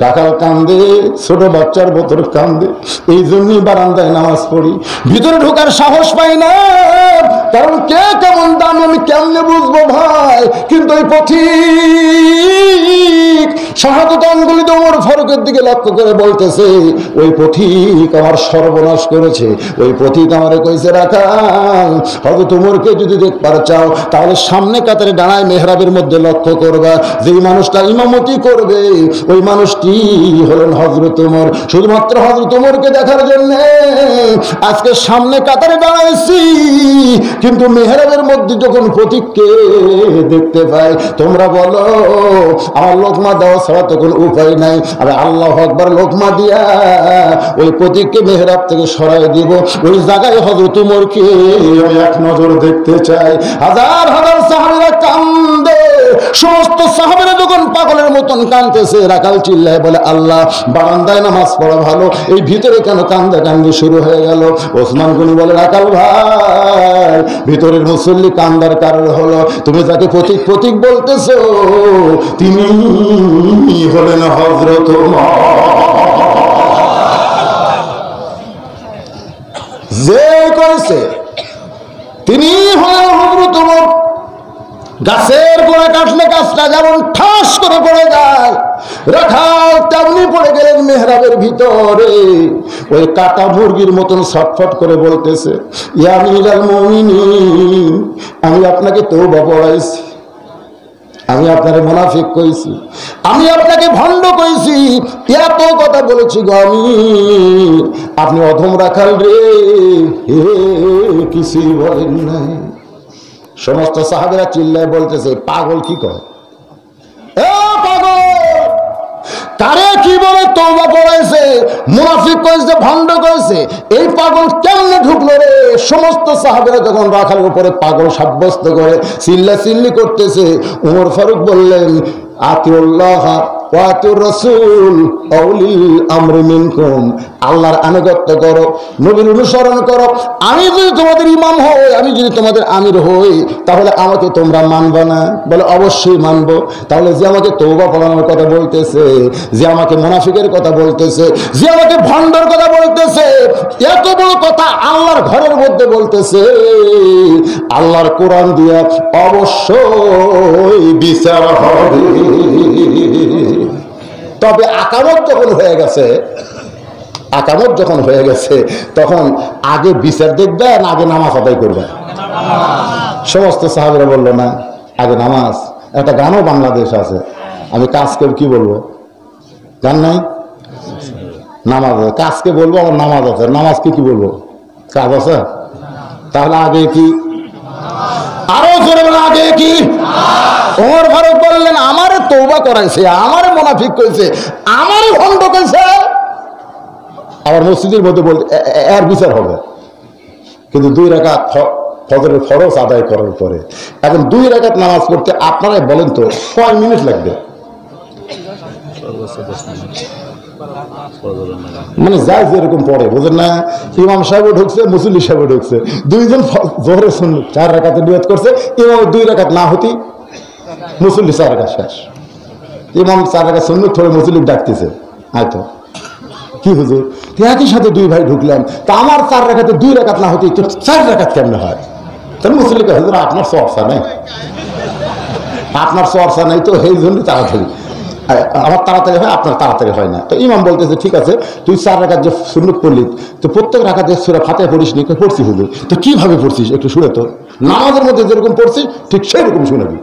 রাখাল কান্দে, ছোট বাচ্চার মতো কান্দে, এই জন্যই বারান্দায় নামাজ পড়ি, ভিতরে ঢোকার সাহস পাই না, কারণ কে কেমন দাম আমি কেমনে বুঝবো ভাই। কিন্তু ওই পথিক শাহাদাত আঙ্গুলিতে ওমর ফারুকের দিকে লক্ষ্য করে বলতেছে ওই পথিক আমার সর্বনাশ করেছে। ওই পথিক আমারে কইছে রাখাল হযরত ওমরকে যদি দেখবার চাও তাহলে সামনে কাতারে দাঁড়ায় মেহরাবের মধ্যে লক্ষ্য করবা, যেই মানুষটা ইমামতি করবে ওই মানুষটি হলেন হযরত ওমর। শুধুমাত্র হযরত ওমরকে দেখার জন্য আজকে সামনে কাতারে দাঁড়াইছি, কিন্তু মেহরাবের মধ্যে যখন পথিককে দেখতে পাই তোমরা বলো আমার লোকমা দেওয়া ছাড়া তো কোনো উপায় নাই। আমি আল্লাহু আকবার লোকমা দিয়া ওই পথিককে মেহরাব থেকে সরাই দিব, ওই জায়গায় হযরত ওমরকে আমি এক নজর দেখতে চাই। হাজার হাজার সাহাবীরা কান্দে, সমস্ত সাহাবীরা যখন পাগলের মতন কাঁদতেছে রাখাল চিল্লায় বলে আল্লাহ, বারান্দায় নামাজ পড়া ভালো, এই ভিতরে কেন কান্দা কান্দি শুরু হয়ে গেল? ওসমান গনি বলে রাখাল ভাই, ভিতরের মুসল্লি কান্দার কারণ হলো তুমি যাকে পথিক পথিক বলতেছো তিনি হলেন হযরত ওমর। যে করেছে তিনি হলেন হযরত ওমর। গাছের গোড়া কাটলে গাছটা যেমন ঠাস করে পড়ে যায়, রাখাল তেমনি পড়ে গেলেন মেহরাবের ভিতরে। ওই কাটা মুরগির মতন ছটফট করে বলতেছে ইয়া আমিরুল মুমিনিন, আমি আপনাকে তওবা পড়াইছি, আমি আপনাকে মুনাফিক কইছি, আমি আপনাকে ভণ্ড কইছি, এত কথা বলেছি গো আমি, আপনি অধম রাখাল রে, কিছুই বলেন নাই। সমস্ত সাহাবীরা চিল্লায় বলতেছে পাগল কি কয়, তওবা পড়াইছে, মুনাফিক কইছে, ভণ্ড কইছে, এই পাগল কেমনে ঢুকলো রে? সমস্ত সাহাবীরা যখন রাখালের উপরে পাগল সাব্যস্ত করে চিল্লাচিল্লি করতেছে, ওমর ফারুক বললেন, আতিউল্লাহ ওয়া আতিউর রাসূল আউলিল আমরি মিনকুম, আল্লাহর আনুগত্য করো, নবীর অনুসরণ করো। আমি যদি তোমাদের ইমাম হই, আমি যদি তোমাদের আমির হই, তাহলে আমাকে তোমরা মানবে না? বলে অবশ্যই মানবো। তাহলে যে আমাকে তওবা পড়ানোর কথা বলতেছে, যে আমাকে মুনাফিকের কথা বলতেছে, যে আমাকে ভণ্ডর কথা বলতেছে, এত বড় কথা আল্লাহর ঘরের মধ্যে বলতেছে, আল্লাহর কোরআন দিয়া অবশ্যই বিচার হবে। তবে আকামত যখন হয়ে গেছে, আকামত যখন হয়ে গেছে, তখন আগে বিচার দেখবে না আগে নামাজ আদায় করবে? সমস্ত সাহাবীরা বললো না, আগে নামাজ। একটা গানও বাংলাদেশ আছে, আমি কাজকে কি বলবো, গান নাই, নামাজ আছে। কাজকে বলবো আমার নামাজ আছে, নামাজকে কি বলবো, কাজ আছে। তাহলে আগে কি? আরো জোরে বলে আগে কি? ওমর ফারুক বললেন, আমারে তওবা করাইছে, আমারে মুনাফিক কইছে, আমারে ভণ্ড কইছে, আবার মসজিদের মধ্যে বলতে এর বিচার হবে। কিন্তু 2 রাকাত ফজরের ফরজ আদায় করার পরে এখন 2 রাকাত নামাজ পড়তে আপনারাই বলেন তো কয় মিনিট লাগবে? মানে যাই যেরকম পড়ে, বুঝেন না? ইমাম সাহেবও ঢুকছে, মুসল্লি সাহেবও ঢুকছে, দুইজন জোহরের সুন্নত 4 রাকাতে নিয়ত করছে, ইমাম 2 রাকাত না হতি মুসল্লি 4 রাকাত শেষ। ইমাম 4 রাকাত সুন্নত ধরে মুসল্লি ডাকতেছে, হয়তো কি হুজুর একই সাথে 2 ভাই ঢুকলাম, তা আমার 4 রাকাতে 2 রাকাত না হতি, তো 4 রাকাত কেমনে হয়? তাহলে মুসল্লিকে হুজুর আপনার চর্চা নেই, আপনার চর্চা নেই, তো এই জন্যই তাড়াতাড়ি আমার তাড়াতাড়ি হয়, আপনার তাড়াতাড়ি হয় না। তো ইমাম বলতেছে, ঠিক আছে, তুই 4 রাকাত যে সুন্নত পড়লি, তো প্রত্যেক রাকাতে সূরা ফাতিহা পড়িস নি? পড়ছি হুজুর। তো কিভাবে পড়ছিস একটু শুনে তো, নামাজের মধ্যে যেরকম পড়ছিস ঠিক সেই রকম শুনাবি।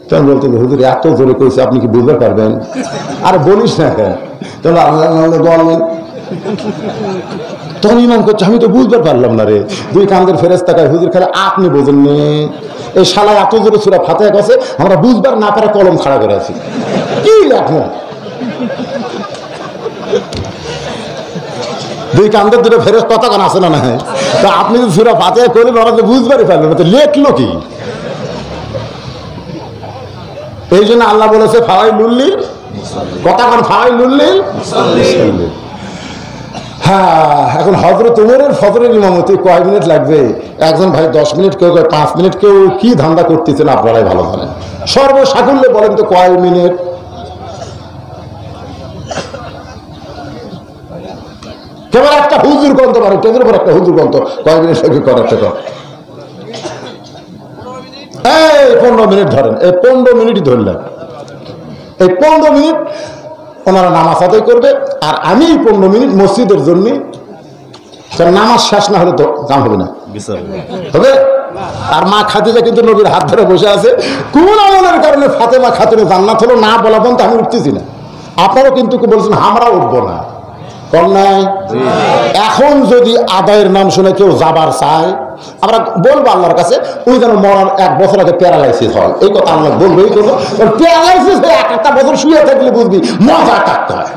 তখন বলতে হুজুর এত জোরে কইছে, আপনি কি বুঝতে পারবেন? আর বলিস না কেন? তাহলে আল্লাহ বলেন। তখন ইমাম করছে, আমি তো বুঝতে পারলাম না রে। 2 কান্দের ফেরেশতা কয়, হুজুর খালি আপনি বোঝেননি, এই শালা এত জোরে সূরা ফাতিহা কাছে আমরা বুঝবার না পারে কলম খাড়া করে আছি, কি লেখো? 2 কান্দের দুটো ফেরেশতা কতক্ষণ আছে না? হয় তা আপনি যদি সূরা ফাতিহা করলেন, ওরা তো বুঝবারই পারলেন না, তো লেখলো কি? এই জন্য আল্লাহ বলেছে ফাওয়াইলুল কতক্ষণ ফাওয়াইলুল মুসাল্লিন। হ্যাঁ, এখন হযরত ওমরের ফজরের ইমামতি কয় মিনিট লাগবে? একজন ভাই 10 মিনিট, কেউ 5 মিনিট, কেউ কি ধান্দা করতেছেন আপনারাই ভালো জানেন। সর্বসাকুল্যে বলেন তো কয় মিনিট? কেবল একটা হুজুর গ্রন্থ পারে, টেবিলের উপর একটা হুজুর গ্রন্থ, কয় মিনিট সঙ্গে করার টাকা? এই 15 মিনিট ধরেন, এই 15 মিনিটই ধরলাম। এই 15 মিনিট ওনারা নামাজ আদায় করবে, আর আমি 15 মিনিট মসজিদের জন্য, নামাজ শেষ না হলে তো কাম হবে না, হবে। আর মা খাদিজা কিন্তু নবীর হাত ধরে বসে আছে, কোন আমলের কারণে ফাতেমা খাতুনে জান্নাত হলো না বলা পর্যন্ত আমি উঠতেছি না। আপনারাও কিন্তু বলছেন আমরা উঠবো না, কন্যায়। এখন যদি আদায়ের নাম শুনে কেউ যাবার চায়, আমরা বলবো আল্লাহর কাছে, ওই যেন মরার 1 বছর আগে প্যারালাইসিস হয়, এই কথা আল্লাহ বলবোই করবো। প্যারালাইসিস হয়ে 1 বছর শুয়ে থাকলে বুঝবি মজা কাটতে হয়।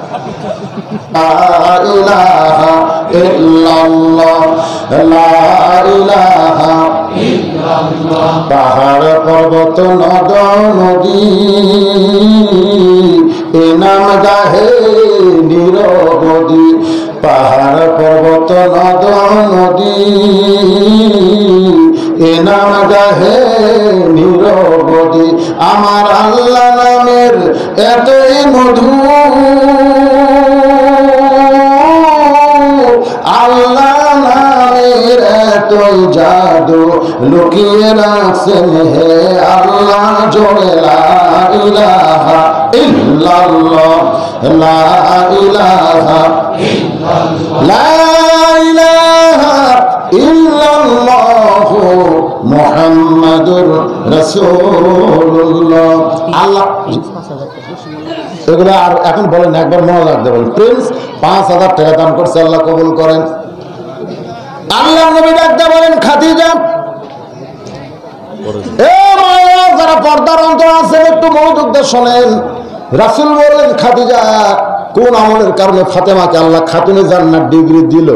পাহাড় পর্বত নদ নদী এ নাম গাহে নিরবধি, পাহাড় পর্বত নদ নদী এ নাম গাহে নিরবধি, আমার আল্লাহ নামের এতই মধু, আল্লাহ নামের এতই জাদু লুকিয়ে রাখছেন হে আল্লাহ, জোরে লা ইলাহা ইল্লাল্লাহ, লা ইলাহা ইল্লাল্লাহ, লা ইলাহা ইল্লাল্লাহ মুহাম্মাদুর রাসূলুল্লাহ। আল্লাহ এগুলো আর এখন বলেন, একবার মনে রাখতে বলেন, প্রিন্স 5000 টাকা দান করছে, আল্লাহ কবুল করেন। আল্লাহ নবী ডাকতে বলেন, খাদিজা, এ মায়েরা যারা পর্দার অন্তর আছেন একটু মনোযোগ দিয়ে শোনেন। রাসূল বলেন, খাদিজা কোন আমলের কারণে ফাতেমাকে আল্লাহ খাতুনে জান্নাত ডিগ্রি দিল,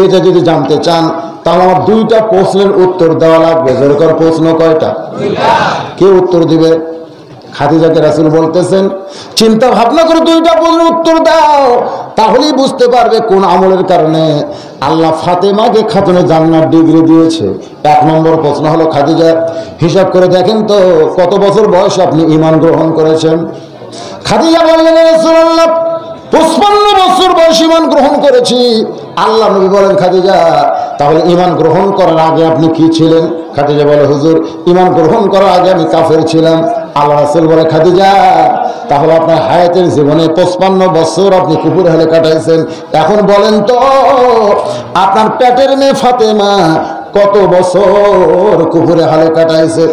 এটা যদি জানতে চান তাহলে আমার দুইটা প্রশ্নের উত্তর দেওয়া লাগবে। যেরকম প্রশ্ন কয়টা? কে উত্তর দিবে? খাদিজাকে রাসূল বলতেছেন চিন্তা ভাবনা করে দুইটা প্রশ্নের উত্তর দাও, তাহলেই বুঝতে পারবে কোন আমলের কারণে আল্লাহ ফাতেমাকে খাতুনে জান্নাত ডিগ্রি দিয়েছে। এক নম্বর প্রশ্ন হলো, খাদিজা হিসাব করে দেখেন তো কত বছর বয়সে আপনি ঈমান গ্রহণ করেছেন? খাদিজা বললেন, রাসূলুল্লাহ 55 বছর বয়সে ঈমান গ্রহণ করেছি। আল্লাহ নবী বলেন, খাদিজা তাহলে ঈমান গ্রহণ করার আগে আপনি কি ছিলেন? খাদিজা বলে, হুজুর ঈমান গ্রহণ করার আগে আমি কাফের ছিলাম। আল্লাহ রাসূল বলে, খাদিজা তাহলে আপনার হায়াতের জীবনে 55 বছর আপনি কুফুরে হালে কাটাইছেন। এখন বলেন তো আপনার পেটের মেয়ে ফাতেমা কত বছর কুফুরে হালে কাটাইছে?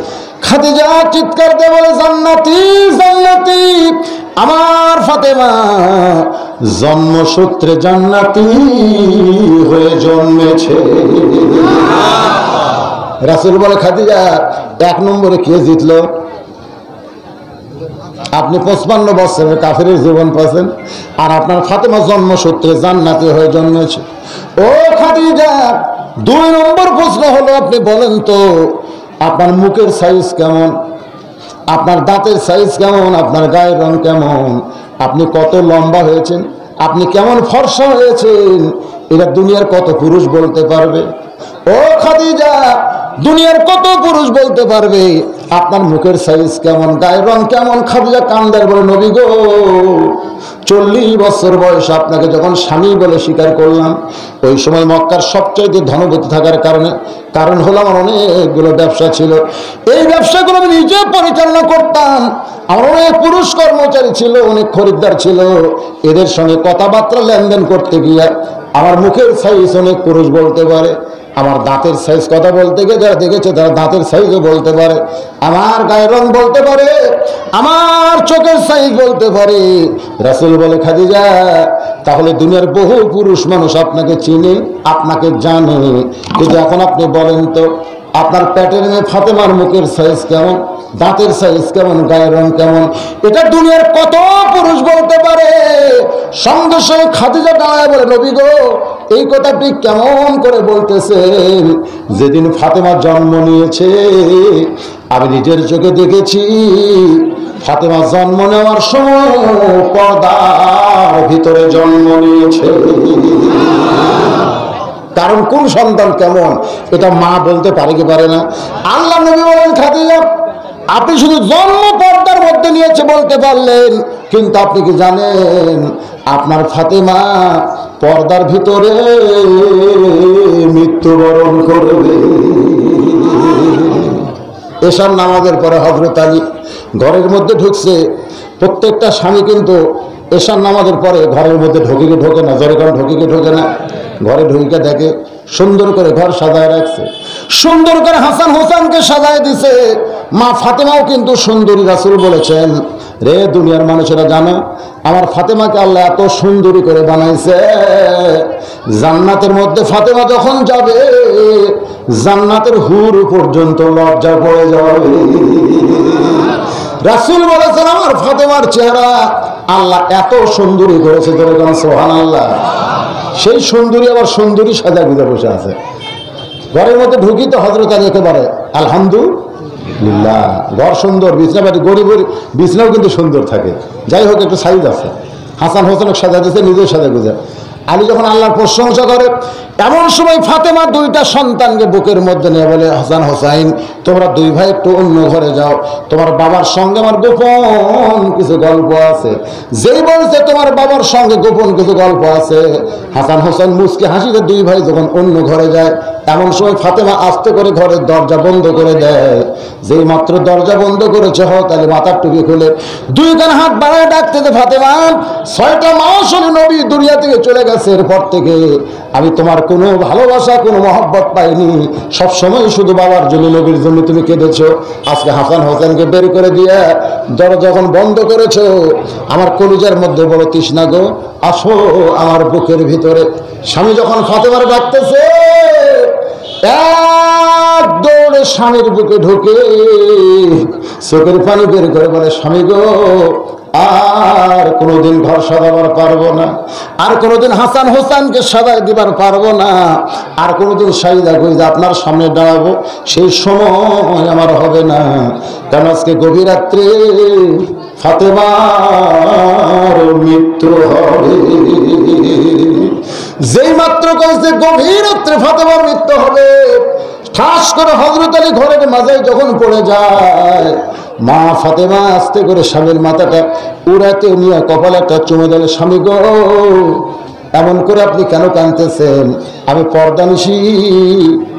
খাদিজা চিৎকার দিয়ে বলে, জান্নাতি জান্নাতি, আমার ফাতেমা জন্মসূত্রে জান্নাতি হয়ে জন্মেছে। রাসূল বলে, খাদিজা এক নম্বরে কে জিতলো? আপনি 55 বছরের কাফেরের জীবন পাচ্ছেন, আর আপনার ফাতেমা জন্মসূত্রে জান্নাতি হয়ে জন্মেছে। ও খাদিজা, 2 নম্বর প্রশ্ন হলো, আপনি বলেন তো আপনার মুখের সাইজ কেমন, আপনার দাঁতের সাইজ কেমন, আপনার গায়ের রং কেমন, আপনি কত লম্বা হয়েছেন, আপনি কেমন ফর্সা হয়েছেন, এটা দুনিয়ার কত পুরুষ বলতে পারবে? ও খাদিজা, দুনিয়ার কত পুরুষ বলতে পারবে আপনার মুখের সাইজ কেমন, গায়ের রং কেমন? খাদিজা কান্দার বলে, নবী গো 40 বছর বয়স আপনাকে যখন স্বামী বলে স্বীকার করলাম, ওই সময় মক্কার সবচাইতে ধনবতী থাকার কারণ হলো আমার অনেকগুলো ব্যবসা ছিল, এই ব্যবসাগুলো আমি নিজে পরিচালনা করতাম, আমার অনেক পুরুষ কর্মচারী ছিল, অনেক খরিদ্দার ছিল, এদের সঙ্গে কথাবার্তা লেনদেন করতে গিয়ে আমার মুখের সাইজ অনেক পুরুষ বলতে পারে, আমার দাঁতের সাইজ কথা বলতে গিয়ে যারা দেখেছে তারা দাঁতের সাইজও বলতে পারে, আমার গায়ের রং বলতে পারে, আমার চোখের সাইজ বলতে পারে। রাসূল বলে, খাদিজা তাহলে দুনিয়ার বহু পুরুষ মানুষ আপনাকে চিনে, আপনাকে জানে, কিন্তু এখন আপনি বলেন তো আপনার পেটের মেয়ে ফাতেমার মুখের সাইজ কেমন, দাঁতের সাইজ কেমন, গায়ের রং কেমন, এটা দুনিয়ার কত পুরুষ বলতে পারে? সঙ্গে সঙ্গে খাদিজা দাঁড়ায় বলে, নবী গো এই কথাটি কেমন করে বলতেছেন? যেদিন ফাতেমা জন্ম নিয়েছে আমি নিজের চোখে দেখেছি, ফাতেমা জন্ম নেওয়ার সময় পর্দার ভিতরে জন্ম নিয়েছে। কারণ কোন সন্তান কেমন এটা মা বলতে পারে কি পারে না? আল্লাহ নবী বলেন, খাদিজা আপনি শুধু জন্ম পর্দার মধ্যে নিয়েছে বলতে পারলেন, কিন্তু আপনি কি জানেন আপনার ফাতেমা পর্দার ভিতরে মৃত্যুবরণ করবে। এশার নামাজের পরে হযরত আলী ঘরের মধ্যে ঢুকছে। প্রত্যেকটা স্বামী কিন্তু এশার নামাজের পরে ঘরের মধ্যে ঢোকে না, জোরে করে ঢোকে না, ঘরে ঢুকে দেখে সুন্দর করে ঘর সাজায় রাখছে, সুন্দর করে হাসান হোসেনকে সাজায় দিছে। মা ফাতেমাও কিন্তু সুন্দরী। রাসূল বলেছেন, রে দুনিয়ার মানুষেরা জানো আমার ফাতেমাকে আল্লাহ এত সুন্দরী করে বানাইছে, জান্নাতের মধ্যে ফাতেমা যখন যাবে জান্নাতের হুর পর্যন্ত লজ্জা পড়ে যাবে। রাসূল বলেছেন আমার ফাতেমার চেহারা আল্লাহ এত সুন্দরী করেছে, সুবহানাল্লাহ। সেই সুন্দরী আবার সুন্দরী সাজা গুজা বসে আছে ঘরের মধ্যে। ঢুকি তো হযরত আলী একেবারে আলহামদুলিল্লাহ, ঘর সুন্দর, বিছনাবাড়ি গরিব বিছনাও কিন্তু সুন্দর থাকে, যাই হোক একটু সাইজ আছে। হাসান হোসেনকে সাজা দিয়েছে, নিজের সাজা গুজা। আলী যখন আল্লাহর প্রশংসা করে, এমন সময় ফাতেমা 2টা সন্তানকে বুকের মধ্যে নিয়ে বলে, হাসান হোসাইন তোমরা 2 ভাই একটু অন্য ঘরে যাও, তোমার বাবার সঙ্গে আমার গোপন কিছু গল্প আছে। যেই বলছে তোমার বাবার সঙ্গে গোপন কিছু গল্প আছে, হাসান হোসেন মুচকি হাসিতে 2 ভাই যখন অন্য ঘরে যায়, এমন সময় ফাতেমা আস্তে করে ঘরের দরজা বন্ধ করে দেয়। যেই মাত্র দরজা বন্ধ করেছে হযরত আলী মাথার টুপি খুলে 2 কান হাত বাড়ায় ডাকতেছে, ফাতেমা 6টা মাস হলো নবী দুনিয়া থেকে চলে গেছে, এরপর থেকে আমি তোমার কোনো ভালোবাসা কোনো মহব্বত পাইনি, সব সময় শুধু বাবার জন্য নবীর জন্য তুমি কেঁদেছো। আজকে হাসান হোসেনকে বের করে দিয়ে দরজা যখন বন্ধ করেছো, আমার কলিজার মধ্যে বড় তৃষ্ণা গো, আসো আমার বুকের ভিতরে। স্বামী যখন ফাতেমার ডাকতেছে, এক দৌড়ে স্বামীর বুকে ঢুকে চোখের পানি বের করে বলে, স্বামী গো আর কোনোদিন ঘর সাজাবার পারবো না, আর কোনোদিন হাসান হোসেনকে সাজাই দিবার পারবো না, আর কোনোদিন সাইদা গইদা আপনার সামনে দাঁড়াবো, সেই সময় আমার হবে না। কারণ আজকে গভীর রাত্রে ফাতেমার মৃত্যু হবে। যেই মাত্র কইছে গভীর রাত্রে ফাতেমার মৃত্যু হবে, ঠাস করে হযরত আলী ঘরের মাঝে যখন পড়ে যায়, মা ফাতেমা আস্তে করে স্বামীর মাথাটা উড়াতে নিয়ে কপালে একটা চুমে দিলে, স্বামী গো এমন করে আপনি কেন কাঁদতেছেন? আমি পর্দানিশী,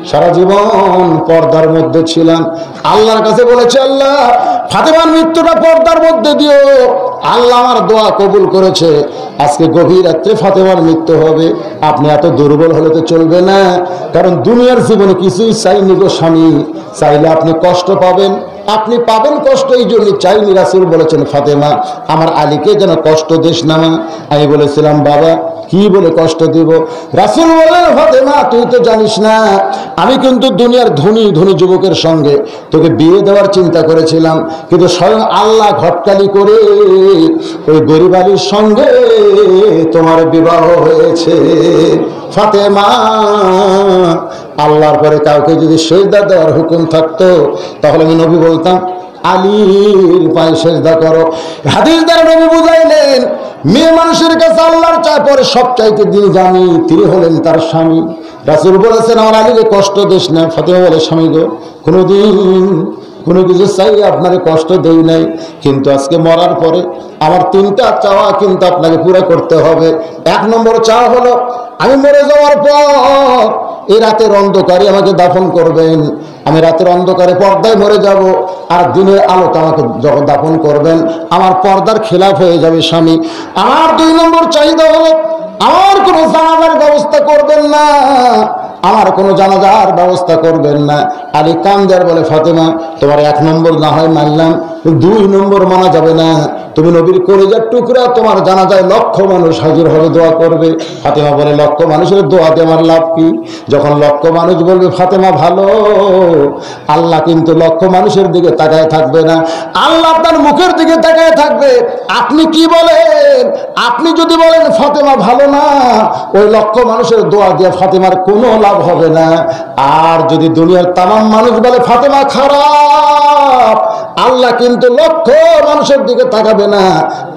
সারা জীবন পর্দার মধ্যে ছিলাম। আল্লাহর কাছে বলেছে, আল্লাহ ফাতেমার মৃত্যুটা পর্দার মধ্যে দিও। আল্লাহ আমার দোয়া কবুল করেছে। আজকে গভীর রাত্রে ফাতেমার মৃত্যু হবে। আপনি এত দুর্বল হলে তো চলবে না, কারণ দুনিয়ার জীবনে কিছুই চাইনি গো স্বামী। চাইলে আপনি কষ্ট পাবেন, আপনি পাবেন কষ্ট, এই জন্য চাইনি। রাসূল বলেছেন, ফাতেমা আমার আলীকে যেন কষ্ট দিস না। আমি বলেছিলাম, বাবা কি বলে কষ্ট দিব? রাসূল বলেন, ফাতেমা তুই তো জানিস না, আমি কিন্তু দুনিয়ার ধনী ধনী যুবকের সঙ্গে তোকে বিয়ে দেওয়ার চিন্তা করেছিলাম, কিন্তু স্বয়ং আল্লাহ ঘটকালি করে ওই গরিব আলীর সঙ্গে তোমার বিবাহ হয়েছে। ফাতেমা আল্লাহর পরে কাউকে যদি সিজদা দেওয়ার হুকুম থাকতো, তাহলে আমি নবী বলতাম আলীর পায়ে সিজদা করো। হাদিস দ্বারা নবী বুঝাইলেন, মেয়ে মানুষের কাছে আল্লাহর চাই পরে সব চাইতে দিন জানি, তিনি হলেন তার স্বামী। রাসূল বলেছেন, আমার আলীকে কষ্ট দিস না। ফাতেমা বলে, স্বামী গো কোনোদিন কোনো কিছু চাই আপনাকে কষ্ট দেই নাই, কিন্তু আজকে মরার পরে আমার তিনটা চাওয়া কিন্তু আপনাকে পুরো করতে হবে। এক নম্বর চাওয়া হলো, আমি মরে যাওয়ার পর এই রাতের অন্ধকারে আমাকে দাফন করবেন। আমি রাতের অন্ধকারে পর্দায় মরে যাব, আর দিনের আলোতে আমাকে যখন দাফন করবেন আমার পর্দার খেলাফ হয়ে যাবে স্বামী। আমার দুই নম্বর চাহিদা হলো, আমার কোনো জানাজার ব্যবস্থা করবেন না, আমার কোনো জানাজার ব্যবস্থা করবেন না। আলী কান্দার বলে, ফাতেমা তোমার এক নম্বর না হয় মানলাম, দুই নম্বর মানা যাবে না। তুমি নবীর কলিজার টুকরা, তোমার জানাজায় লক্ষ মানুষ হাজির হবে, দোয়া করবে। ফাতেমা বলে, লক্ষ মানুষের দোয়া দিয়ে আমার লাভ কি? যখন লক্ষ মানুষ বলবে ফাতেমা ভালো, আল্লাহ কিন্তু লক্ষ মানুষের দিকে তাকায় থাকবে না, আল্লাহ তার মুখের দিকে তাকায় থাকবে। আপনি কি বলেন? আপনি যদি বলেন ফাতেমা ভালো না, ওই লক্ষ মানুষের দোয়া দিয়ে ফাতেমার কোনো লাভ হবে না। আর যদি দুনিয়ার তামাম মানুষ বলে ফাতেমা খারাপ, আল্লাহ কিন্তু লক্ষ মানুষের দিকে তাকাবে না,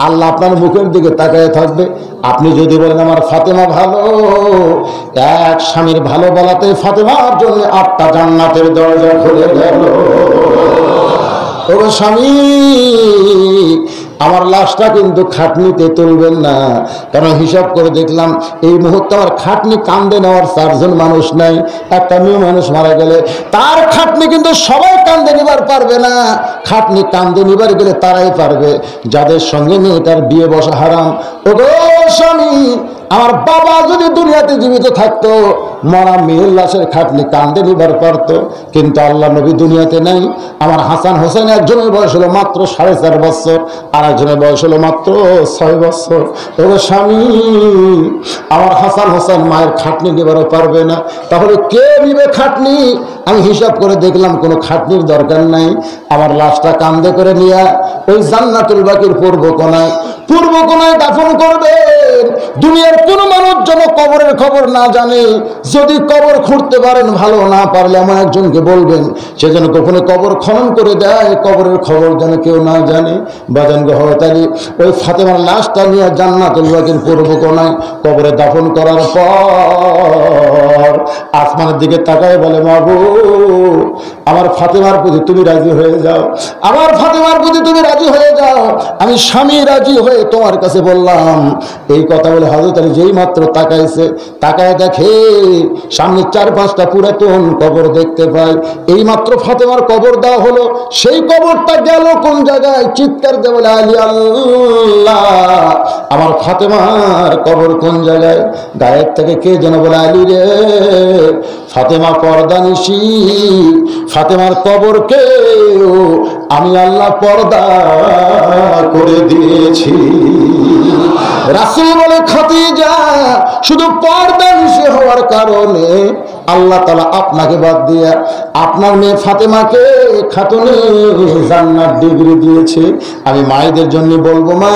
আল্লাহ আপনার মুখের দিকে তাকায় থাকবে। আপনি যদি বলেন আমার ফাতেমা ভালো, এক স্বামীর ভালো বলাতে ফাতেমার জন্য 8টা জান্নাতের দরজা খুলে গেল। ও স্বামী, আমার লাশটা কিন্তু খাটনিতে তুলবেন না, কারণ হিসাব করে দেখলাম এই মুহূর্তে আমার খাটনি কান্দে নেওয়ার 4 জন মানুষ নাই। একটা মেয়ে মানুষ মারা গেলে তার খাটনি কিন্তু সবাই কান্দে নিবার পারবে না, খাটনি কান্দে নিবার গেলে তারাই পারবে যাদের সঙ্গে মেয়েটার বিয়ে বসা হারাম। ও গো স্বামী, আমার বাবা যদি দুনিয়াতে জীবিত থাকতো, মরা মেয়ের লাশের খাটনি কান্দে নিবার পারতো, কিন্তু আল্লাহ নবী দুনিয়াতে নাই। আমার হাসান হোসেন একজনের বয়স হলো মাত্র 4.5 বছর, আর একজনের বয়স হলো মাত্র 6 বছর। তবে স্বামী, আমার হাসান হোসেন মায়ের খাটনি নিবারও পারবে না, তাহলে কে নিবে খাটনি? আমি হিসাব করে দেখলাম কোনো খাটনির দরকার নাই। আমার লাশটা কান্দে করে নিয়ে ওই জান্নাতুল বাকির পূর্ব কোনায় দাফন করবেন। দুনিয়ার কোনো মানুষ যেন কবরের খবর না জানে। যদি কবর খুঁড়তে পারেন ভালো, না পারলে এমন একজনকে বলবেন সে যেন গোপনে কবর খনন করে দেয়, কবরের খবর যেন কেউ না জানে। বাজান গহতালি ওই ফাতেমার লাশটা নিয়ে জান্নাতুল বাকির পূর্ব কোনায় কবরে দাফন করার পর আসমানের দিকে তাকায় বলে, মাবুদ আমার ফাতেমার প্রতি তুমি রাজি হয়ে যাও, আমার ফাতেমার প্রতি তুমি রাজি হয়ে যাও। আমি স্বামী রাজি হয়ে তোমার কাছে বললাম। এই কথা বলে হযরত আলী যেই মাত্র তাকাইছে, তাকায় দেখে সামনে 4-5টা পুরাতন কবর দেখতে পায়। এই মাত্র ফাতেমার কবর দেওয়া হলো, সেই কবরটা গেল কোন জায়গায়? চিৎকার দিয়ে বলে, আলী আল্লাহ, আমার ফাতেমার কবর কোন জায়গায়? গায়ের থেকে কে যেন বলে, আলী রে, ফাতেমা পর্দানিশী, ফাতেমার কবরকে আমি আল্লাহ পর্দা করে দিয়েছি। রাসূল বলে, খাদিজা শুধু পর্দানিশী হওয়ার কারণে আল্লাহ তাআলা আপনাকে বাদ দিয়ে আপনার মেয়ে ফাতেমাকে খাতুনে জান্নাত ডিগ্রি দিয়েছে। আমি মায়েদের জন্য বলবো, মা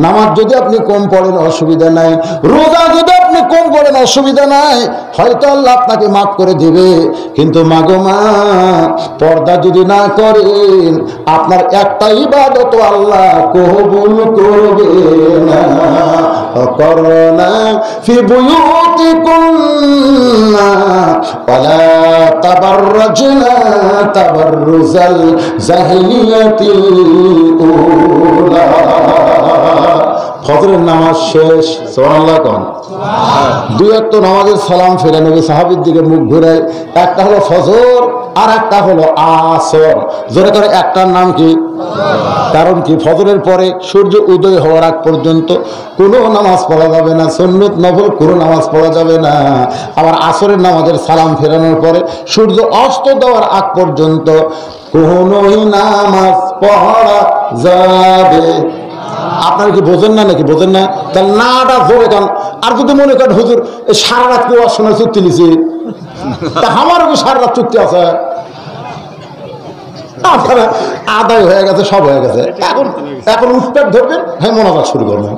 নামাজ যদি আপনি কম পড়েন অসুবিধা নাই, রোজা যদি আপনি কম পড়েন অসুবিধা নাই, হয়তো আল্লাহ আপনাকে মাফ করে দিবে। কিন্তু মা গো মা, পর্দা যদি না করেন আপনার একটা ইবাদত আল্লাহ কবুল করবে না। করোনা ফি বুয়ুতিকুন্না ওয়ালা তাবাররাজনা তাবাররুজাল জাহিলিয়াতিল উলা। ফজরের নামাজ শেষ, সুবহানাল্লাহ কোন দুই ওয়াক্ত নামাজের সালাম ফিরে নবী সাহাবীর দিকে মুখ ঘুরায়। একটা হলো ফজর আর একটা হলো আসর। জোরে করে একটার নাম কি? কারণ কি, ফজরের পরে সূর্য উদয় হওয়ার আগ পর্যন্ত কোনো নামাজ পড়া যাবে না, সুন্নত নফল কোনো নামাজ পড়া যাবে না। আবার আসরের নামাজের সালাম ফেরানোর পরে সূর্য অস্ত দেওয়ার আগ পর্যন্ত কোনোই নামাজ পড়া যাবে। আপনারা কি বোঝেন না নাকি? বোঝেন না? তাহলে নাটা জোরে কান। আর যদি মনে করেন হুজুর সারা রাত কেউ আসনে চুক্তি নিছি, তা আমারও কি সারা রাত চুক্তি আছে? আপনারা আদায় হয়ে গেছে, সব হয়ে গেছে, এখন এখন উৎপাদ ধরবেন, হ্যাঁ মোনাজাত শুরু করবেন।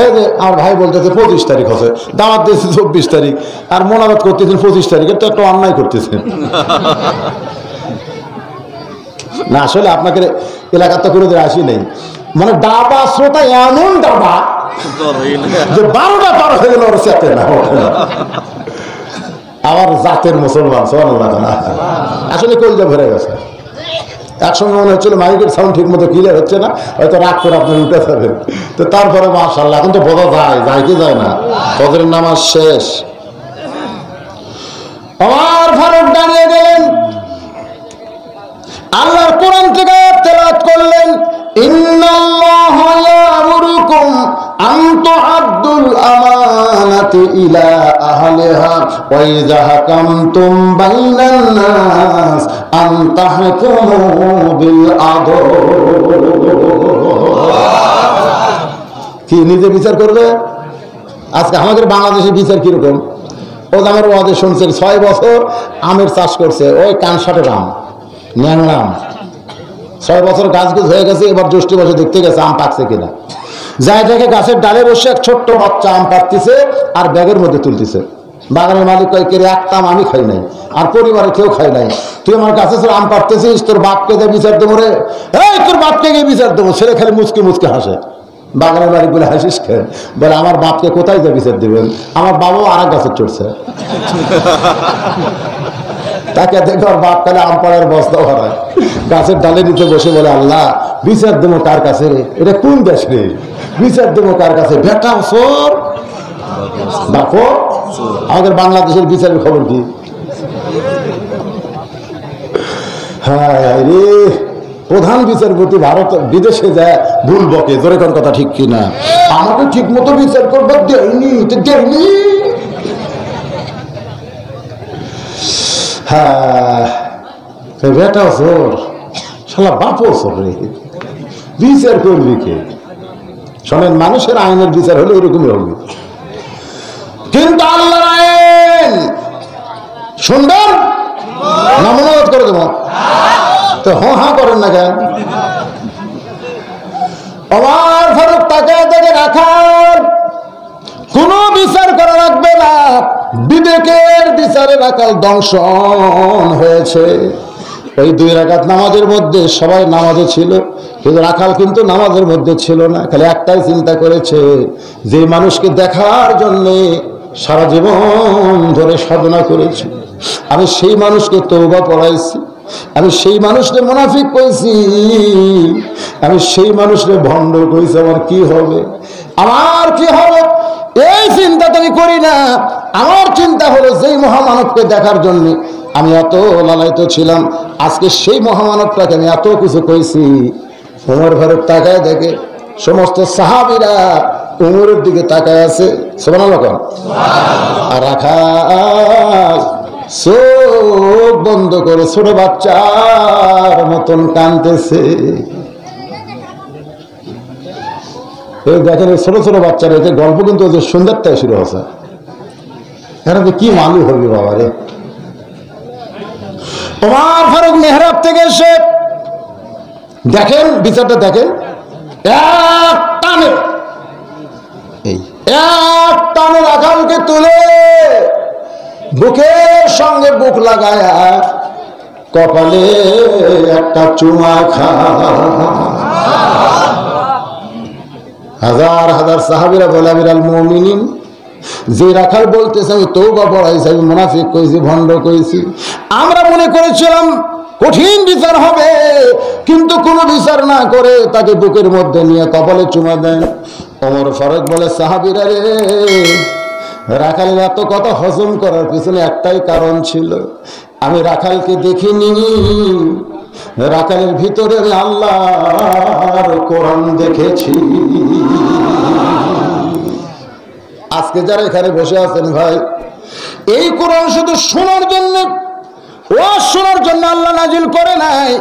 এই যে আমার ভাই বলতেছে 25 তারিখ হচ্ছে, দাওয়াত দিয়েছে 24 তারিখ, আর মোনাজাত করতেছেন 25 তারিখে, তো একটা অন্যায় করতেছেন না। আসলে আপনাকে এলাকাতে করে দিয়ে আসি নেই, মানে ডাবা শ্রোতা এমন ডাবা যে 12টা পার হয়ে গেল, ওর সাথে না আমার জাতের মুসলমান। আসলে কলজা ভরে গেছে। একসঙ্গে মনে হচ্ছিল মাইকের সাউন্ড ঠিক মতো ক্লিয়ার হচ্ছে না, হয়তো রাগ করে আপনার উঠে যাবেন। তো তারপরে মাশাআল্লাহ এখন তো বোঝা যায় কি যায় না। ফজরের নামাজ শেষ, আমার ফারুক দাঁড়িয়ে গেলেন, আল্লাহর কোরআন থেকে তেলাওয়াত করলেন, ইন্নাল্লাহা ইয়া'মুরুকুম আন তু'আদ্দুল আমানাতি ইলা আহলিহা ওয়া ইযা হাকামতুম বাইনান নাস আন তাহকুমু বিল আদল। কি নিজে বিচার করবে? আজকে আমাদের বাংলাদেশের বিচার কিরকম? ও আমার ওয়াদে শুনছেন 6 বছর আমের চাষ করছে, ওই কানসাটের আম ন্যাংরাম, 6 বছর গাছ গুছ হয়ে গেছে, এবার জ্যৈষ্ঠ মাসে দেখতে গেছে আম পাকছে কিনা। যাই দেখে গাছের ডালে বসে এক ছোট্ট বাচ্চা আম পাকতেছে আর ব্যাগের মধ্যে তুলতেছে। বাগানের মালিক কয়, কে রে, একটা আম আমি খাই নাই, আর পরিবারে কেউ খাই নাই, তুই আমার কাছে আম পাকতেছিস, তোর বাপকে দিয়ে বিচার দেবো রে। এই তোর বাপকে গিয়ে বিচার দেবো। ছেলে খালি মুচকে মুচকে হাসে। বাগানের মালিক বলে, হাসিস খেয়ে? বলে, আমার বাপকে কোথায় দিয়ে বিচার দেবেন? আমার বাবাও আর এক গাছে চড়ছে। তাকে দেখে ওর বাপ কালে আম পাড়ার বস্তা ভরায়, গাছের ডালে নিতে বসে বলে, আল্লাহ বিচার দেবো কার কাছে রে? এটা কোন দেশ রে? বিচার দেবো কার কাছে? বেটা সর বাপো। আমাদের বাংলাদেশের বিচারের খবর কি? হ্যাঁ রে, প্রধান বিচারপতি ভারত বিদেশে যায় ভুল বকে, জোরে কোন কথা ঠিক কিনা? আমাকে ঠিক মতো বিচার করবো দেয়নি, দেয়নি। হ্যাঁ বেটা চোর, শালা বাপও চোর রে, বিচার করবি কে? শোনেন, মানুষের আইনের বিচার হলে ওরকমই হবে, কিন্তু আল্লাহর আইন শুনবেন না? মনোবাদ করে দেবো তো হা করেন না কেন? আমার ফারুক তাকে দেখে রাখার কোন বিচার করা রাখবে না, বিবেকের বিচারে রাখাল দংশন হয়েছে। ওই 2 রাকাত নামাজের মধ্যে সবাই নামাজে ছিল, কিন্তু রাখাল কিন্তু নামাজের মধ্যে ছিল না। খালি একটাই চিন্তা করেছে, যে মানুষকে দেখার জন্যে সারা জীবন ধরে সাধনা করেছি, আমি সেই মানুষকে তওবা পড়াইছি, আমি সেই মানুষকে মুনাফিক কইছি, আমি সেই মানুষকে ভণ্ড কইছি, আমার কি হবে? আমার কি হবে? এই চিন্তা তো আমি করি না। আমার চিন্তা হলো, যেই মহামানবকে দেখার জন্য আমি এত লালায়িত ছিলাম, আজকে সেই মহামানবটাকে আমি এত কিছু কইছি। ওমর ফারুক তাকায় দেখে সমস্ত সাহাবীরা ওমরের দিকে তাকায় আছে, সুবহানাল্লাহ। আর রাখাল চোখ বন্ধ করে ছোট বাচ্চার মতন কাঁদতেছে। এই দেখেন এই ছোট ছোট বাচ্চারা এতে গল্প কিন্তু ওদের সুন্দরটাই শুরু হচ্ছে। এরা কি মালু হবে বাবা রে। ওমর ফারুক মেহরাব থেকে এসে দেখেন বিচারটা দেখেন, এক টানে রাখালকে তুলে বুকের সঙ্গে বুক লাগায়া কপালে একটা চুমা খা। হাজার হাজার সাহাবীরা বলে আমিরাল মুমিনিন, যে রাখাল বলতেছে আমি তওবা পড়াইছি, আমি মুনাফিক কইছি, ভণ্ড কইছি। আমরা মনে করেছিলাম কঠিন বিচার হবে, কিন্তু কোনো বিচার না করে তাকে বুকের মধ্যে নিয়ে কপালে চুমা দেন। ওমর ফারুক বলে সাহাবীরা রে, রাখালের এত কথা হজম করার পিছনে একটাই কারণ ছিল, আমি রাখালকে দেখিনি, রাখালের ভিতরে আল্লাহর কোরআন দেখেছি। আজকে যারা এখানে বসে আছেন ভাই, এই কোরআন শুধু শোনার জন্য, ওয়াজ শোনার জন্য আল্লাহ নাজিল করে নাই,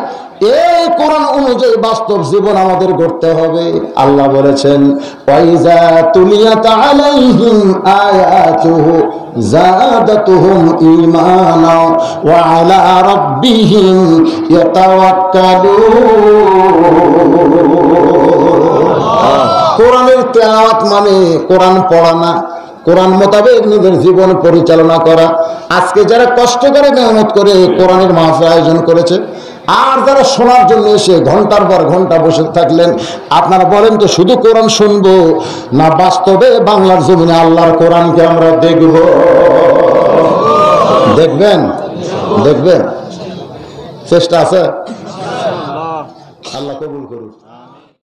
এই কোরআন অনুযায়ী বাস্তব জীবন আমাদের গড়তে হবে। আল্লাহ বলেছেন ওয়াইজা তুলিয়াত আলাইহিম আয়াতুহু যাদাতুহুম ঈমানা ওয়া আলা রাব্বিহিম ইয়াতাওয়াক্কালুন। কোরআনের তেলাওয়াত মানে কোরআন পড়া না, কোরআন মোতাবেক নিজের জীবন পরিচালনা করা। আজকে যারা কষ্ট করে মেহনত করে কোরআনের মাহফিল আয়োজন করেছে, আর যারা শোনার জন্য এসে ঘন্টার পর ঘন্টা বসে থাকলেন, আপনারা বলেন তো শুধু কোরআন শুনবো না বাস্তবে বাংলার জমিনে আল্লাহর কোরআনকে আমরা দেখব? দেখবেন? দেখবেন? চেষ্টা আছে? আল্লাহ কবুল করুন।